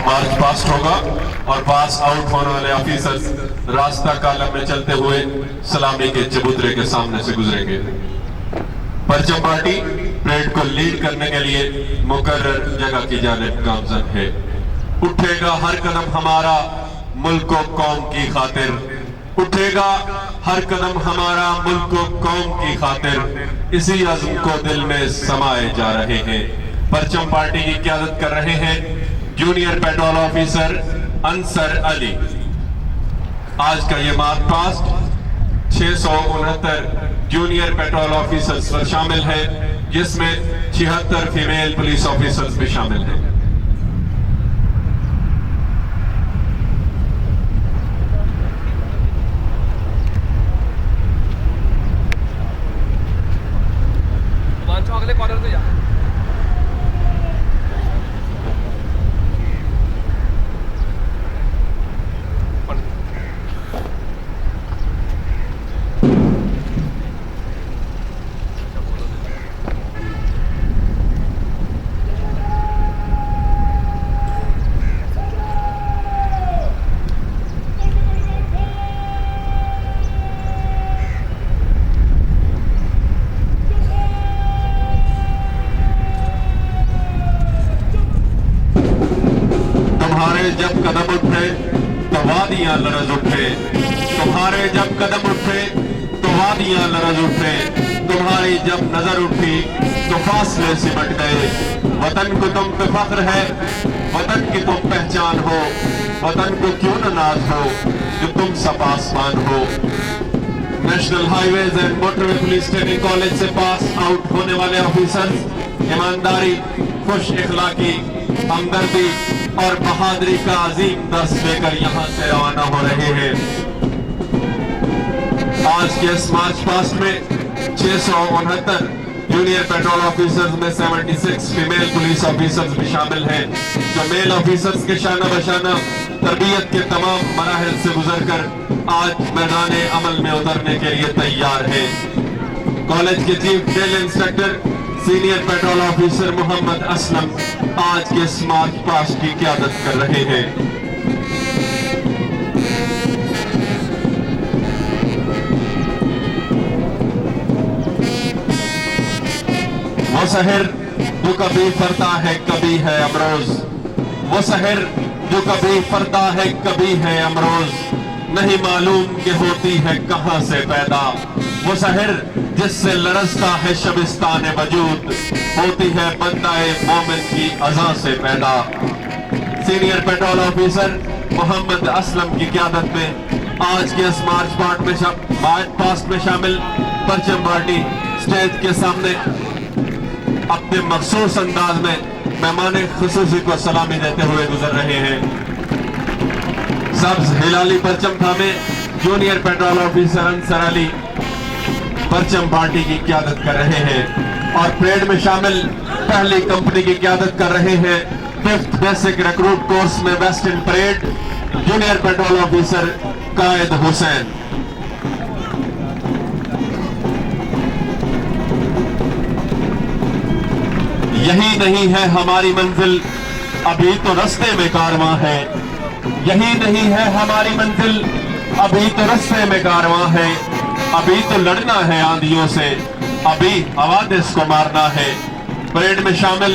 مارچ پاسٹ ہوگا اور پاس آؤٹ ہونے والے آفیسرز راستہ کالم میں چلتے ہوئے سلامی کے چبوترے کے سامنے سے گزریں گے. پرچم پارٹی پریڈ کو لیڈ کرنے کے لیے مقرر جگہ کی جانب گامزن ہے. اٹھے گا ہر قدم ہمارا ملک و قوم کی خاطر، اٹھے گا ہر قدم ہمارا ملک و قوم کی خاطر، اسی عزم کو دل میں سمائے جا رہے ہیں. پرچم پارٹی کی قیادت کر رہے ہیں junior patrol officer Ansar Ali. آج کا یہ march past 669 junior patrol officers پر شامل ہے، جس میں 76 فیمیل پولیس آفیسرز بھی شامل ہیں. اگلے کارنر سے جا. جب قدم اٹھے تو وادیاں لرز اٹھے، تمہارے جب قدم اٹھے تو وادیاں لرز اٹھے، تمہاری جب نظر اٹھی تو فاصلے سمٹ گئے. وطن کو تم پہ فخر ہے، وطن کی تم پہچان ہو، وطن کو کیوں نہ ناز ہو جو تم سب آسمان ہو. National highways and motorway police training college سے پاس آؤٹ ہونے والے آفیسرز ایمانداری، خوش اخلاقی، ہمدردی اور بہادری کا عظیم درس لے کر یہاں سے روانہ ہو رہے ہیں. آج کے اس مارچ پاسٹ میں 669 جونیئر پیٹرول آفیسرز میں 76 فیمیل پولیس آفیسرز بھی شامل ہیں، جو میل آفیسرز کے شانہ بشانہ تربیت کے تمام مراحل سے گزر کر آج میدان عمل میں اترنے کے لیے تیار ہیں. کالج کے chief drill instructor senior patrol officer Mohammad Aslam आज के इस मार्च पास्ट की क़यादत कर रहे हैं। वो शहर जो कभी फरता है कभी है अमरोज, वो शहर जो कभी फरता है कभी है अमरोज, नहीं मालूम कि होती है कहां से पैदा। वो शहर जिससे लरसता है शबिस्तान वजूद, होती है बंदाए मोमिन की अज़ा से पैदा। Senior patrol officer Mohammad Aslam की क़यादत में आज के इस मार्च पास्ट में शामिल परचम पार्टी स्टेज के सामने अपने मखसूस अंदाज में मेहमान खुसूसी को सलामी देते हुए गुजर रहे हैं। सब्ज हिलाली परचम थामे junior patrol officer Ansar Ali परचम पार्टी की क़यादत कर रहे हैं और परेड में शामिल पहली कंपनी की क़यादत कर रहे हैं 5th बेसिक रिक्रूट कोर्स में वेस्ट इन parade junior patrol officer Qaid Hussain. यही नहीं है हमारी मंजिल, अभी तो रास्ते में कारवां है। यही नहीं है हमारी मंजिल, अभी तो रास्ते में कारवां है। अभी तो लड़ना है आंधियों से, अभी हवादिस को मारना है। परेड में शामिल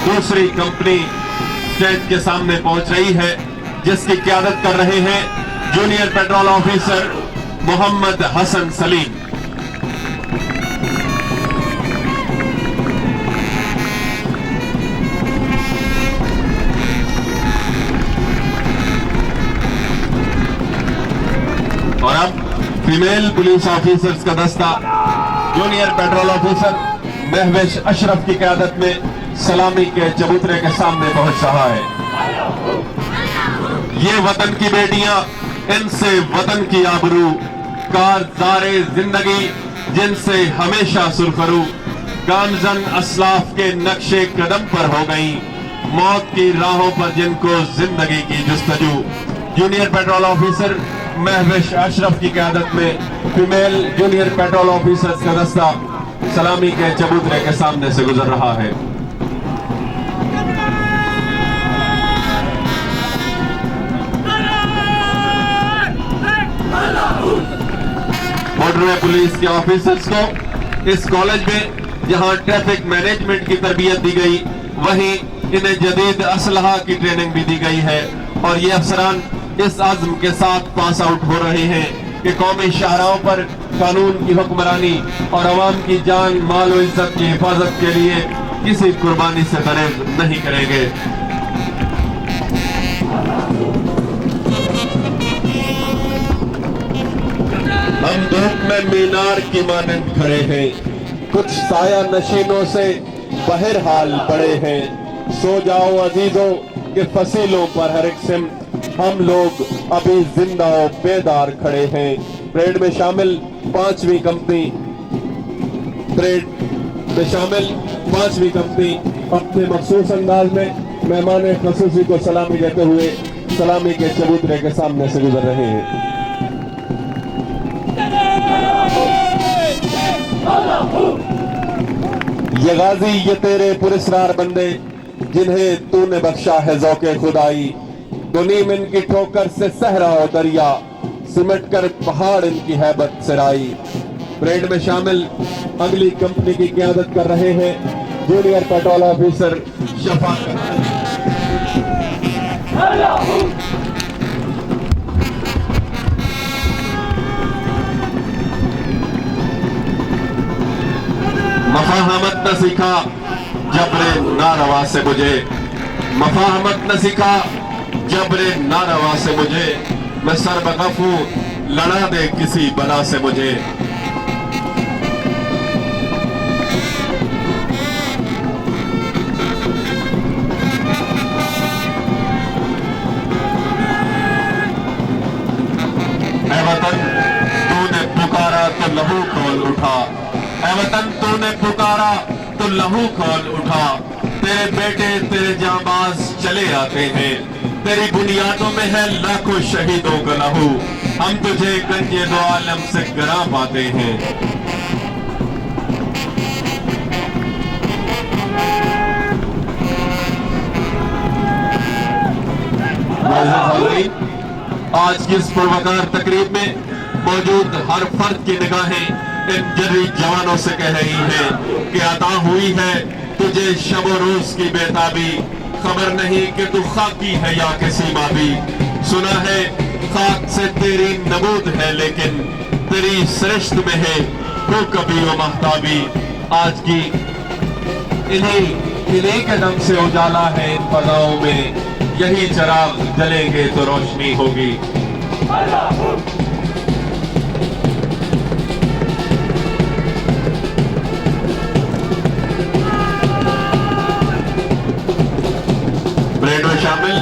दूसरी कंपनी स्टेज के सामने पहुंच रही है, जिसकी क़यादत कर रहे हैं junior patrol officer Mohammad Hasan Saleem. और अब फीमेल पुलिस ऑफिसर्स का दस्ता junior patrol officer Mahwish Ashraf की क़यादत में सलामी के चबूतरे के सामने पहुंच रहा है। ये वतन की बेटियां, इनसे वतन की आबरू, कारज़ारे जिंदगी जिनसे हमेशा सुरखरू, गामजन असलाफ के नक्शे कदम पर हो गई, मौत की राहों पर जिनको जिंदगी की जुस्तजू। Junior patrol officer Mahwish Ashraf की क़यादत में फीमेल जूनियर पेट्रोल ऑफिसर्स का दस्ता सलामी के चबूतरे के सामने से गुजर रहा है। बॉर्डर पुलिस के ऑफिसर्स को इस कॉलेज में जहां ट्रैफिक मैनेजमेंट की तरबियत दी गई, वहीं इन्हें जदीद असलहा की ट्रेनिंग भी दी गई है और ये अफसरान इस आज़म के साथ पास आउट हो रहे हैं कि कौमी शाहराहों पर कानून की हुक्मरानी और अवाम की जान माल और इज्जत की हिफाजत के लिए किसी कुर्बानी से दरेज नहीं करेंगे। हम धूप में मीनार की मानंद खड़े हैं, कुछ साया नशीनों से बहरहाल पड़े हैं। सो जाओ अजीजों के फसीलों पर हर एक सिम, हम लोग अभी जिंदा और बेदार खड़े हैं। परेड में शामिल पांचवी कंपनी अपने मखसूस अंदाज में मेहमान खुसूसी को सलामी देते हुए सलामी के चबूतरे के सामने से गुजर रहे हैं। ये गाजी ये तेरे पुरस्कार बंदे जिन्हें तूने बख्शा है ज़ौक़े खुदाई, दुनीम इनकी ठोकर से सहरा और दरिया, सिमट कर पहाड़ इनकी हैबत सिराई। परेड में शामिल अगली कंपनी की क़यादत कर रहे हैं जूनियर पेट्रोल ऑफिसर शफाकत। मफाहमत न सीखा जबरे नारवा से मुझे, मफाहमत न सीखा जबरे नारवा से मुझे, मैं सर बगफू लड़ा दे किसी बला से मुझे। ऐ वतन तूने पुकारा तो लहू खोल उठा, ऐ वतन तूने पुकारा तो लहू खोल उठा। तेरे बेटे तेरे जांबाज चले आते हैं, तेरी बुनियादों में है लाखों शहीदों का लहू। हम तुझे गंजे दो आलम से गिरा पाते हैं। آج کی اس پروکار تقریب میں موجود ہر فرد کی نگاہیں ان جری جوانوں سے کہہ رہی ہیں کہ عطا ہوئی ہے تجھے شب و روز کی بیتابی، خبر نہیں کہ تو خاکی ہے یا کسی مابی، سنا ہے خاک سے تیری نبود ہے لیکن تیری سرشت میں ہے تو کبھی و مہتابی۔ آج کی انہیں کے دم سے اجالا ہے ان فضاؤں میں، یہی چراغ جلیں گے تو روشنی ہوگی۔ پریڈ میں شامل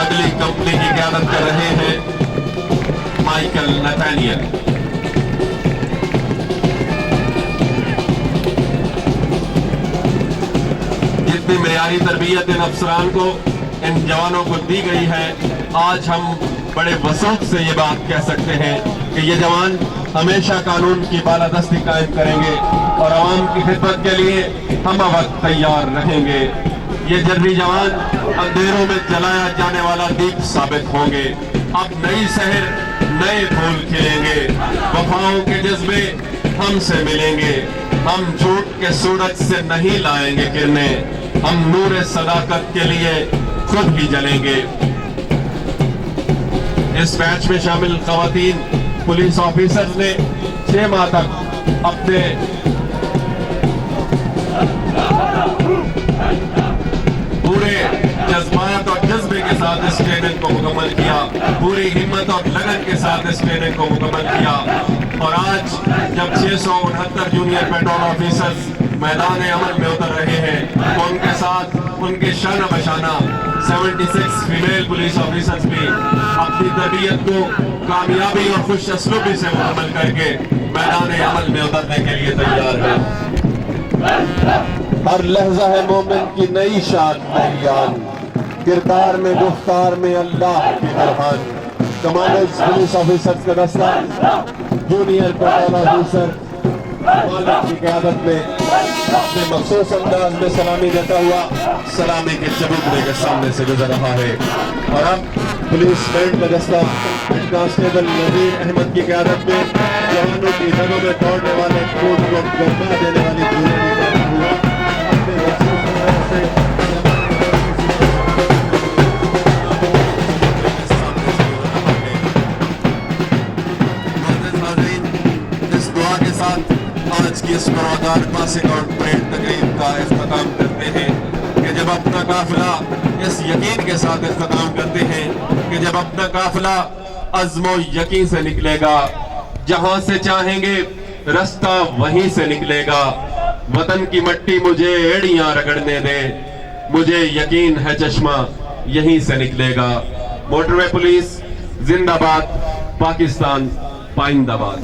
اگلی کمپنی کی قیادت کر رہے ہیں مائیکل نتانیل۔ جتنی معیاری تربیت ان افسران کو، ان جوانوں کو دی گئی ہے، آج ہم بڑے وثوق سے یہ بات کہہ سکتے ہیں کہ یہ جوان ہمیشہ قانون کی بالادستی قائم کریں گے اور عوام کی خدمت کے لیے ہم وقت تیار رہیں گے۔ یہ جرری جوان اندھیروں میں جلایا جانے والا دیپ ثابت ہوں گے۔ اب نئی شہر نئے پھول کھلیں گے، وفاؤں کے جذبے ہم سے ملیں گے، ہم جھوٹ کے سورج سے نہیں لائیں گے کرنیں، ہم نور صداقت کے لیے خود ہی جلیں گے۔ اس بیچ میں شامل خواتین پولیس آفیسرز نے 6 ماہ تک اپنے پورے جذبات اور جذبے کے ساتھ اس ٹریننگ کو مکمل کیا، پوری ہمت اور لگن کے ساتھ اس ٹریننگ کو مکمل کیا، اور آج جب 669 جونیئر پیٹرول آفیسرز میدان عمل میں اتر رہے ہیں تو ان کے ساتھ ان کے شانہ بشانہ 76 فیمیل پولیس آفیسرز بھی اپنی تربیت کو کامیابی اور خوش اسلوبی سے مکمل کر کے میدان عمل میں اترنے کے لیے تیار ہیں۔ ہر لحظہ ہے مومن کی نئی شان پہیان، کردار میں گفتار میں اللہ کی برہان۔ کمانڈرز پولیس آفیسرز کا دستہ جونیئر پیٹرول آفیسر مالک کی قیادت میں اپنے مخصوص انداز میں سلامی دیتا ہوا سلامی کے چبوترے کے سامنے سے گزر رہا ہے، اور اب پولیس بینڈ کا دستہ کانسٹیبل نذیر احمد کی قیادت میں جوانوں کی رگوں میں دوڑنے والے خون کو گرما دینے والی دھولے نکالتا ہوا اپنے مخصوص انداز سے آج کی اس پروکار پاسنگ آؤٹ پریڈ تقریب کا اختتام کرتے ہیں کہ جب اپنا قافلہ اس یقین کے ساتھ اختتام کرتے ہیں کہ جب اپنا قافلہ عزم و یقین سے نکلے گا، جہاں سے چاہیں گے رستہ وہیں سے نکلے گا، وطن کی مٹی مجھے ایڑیاں رگڑنے دے، مجھے یقین ہے چشمہ یہیں سے نکلے گا۔ موٹر وے پولیس زندہ باد، پاکستان پائندہ باد۔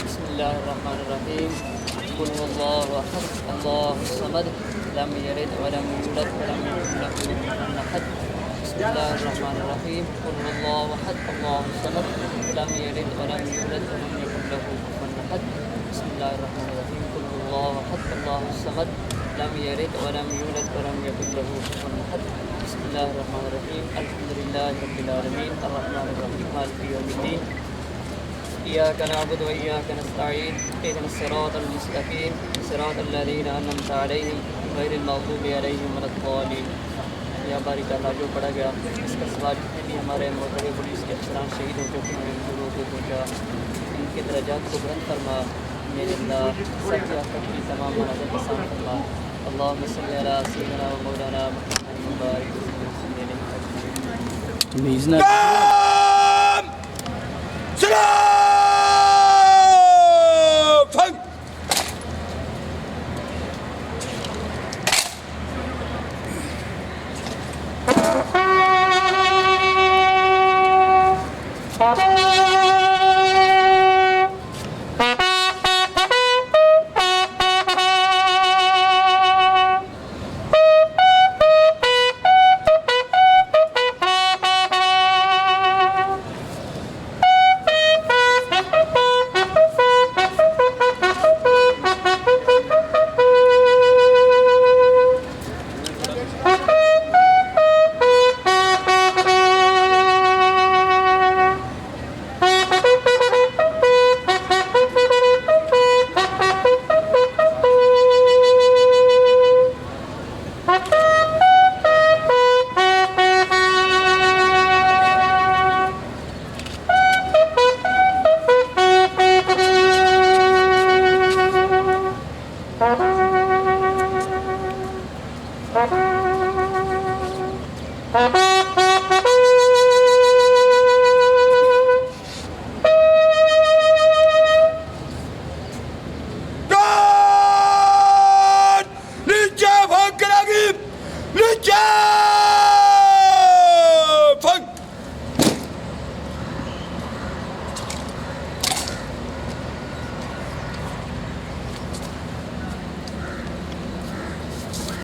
بسم الله الرحمن الرحيم قل هو الله أحد الله الصمد لم يلد ولم يولد ولم يكن له كفوا أحد بسم الله الرحمن الرحيم قل هو الله أحد الله الصمد لم يلد ولم يولد ولم يكن له كفوا أحد بسم الله الرحمن الرحيم قل هو الله أحد الله الصمد لم يلد ولم يولد ولم يكن له كفوا أحد بسم الله الرحمن الرحيم الحمد لله رب العالمين الرحمن الرحيم مالك يوم الدين إياك نعبد وإياك نستعين اهدنا الصراط المستقيم صراط الذين أنعمت عليهم غير المغضوب عليهم ولا الضالين۔ یا باری تعالیٰ جو پڑھا گیا اس کا سوال جتنے بھی ہمارے موٹر پولیس کے افسران شہید ہو چکے ہیں ان کو پہنچا، ان کے درجات کو بلند فرما میرے اللہ، سب کی آفت کی تمام مناظر آسان فرما۔ اللهم صل على سيدنا ومولانا محمد وبارك وسلم۔ سلام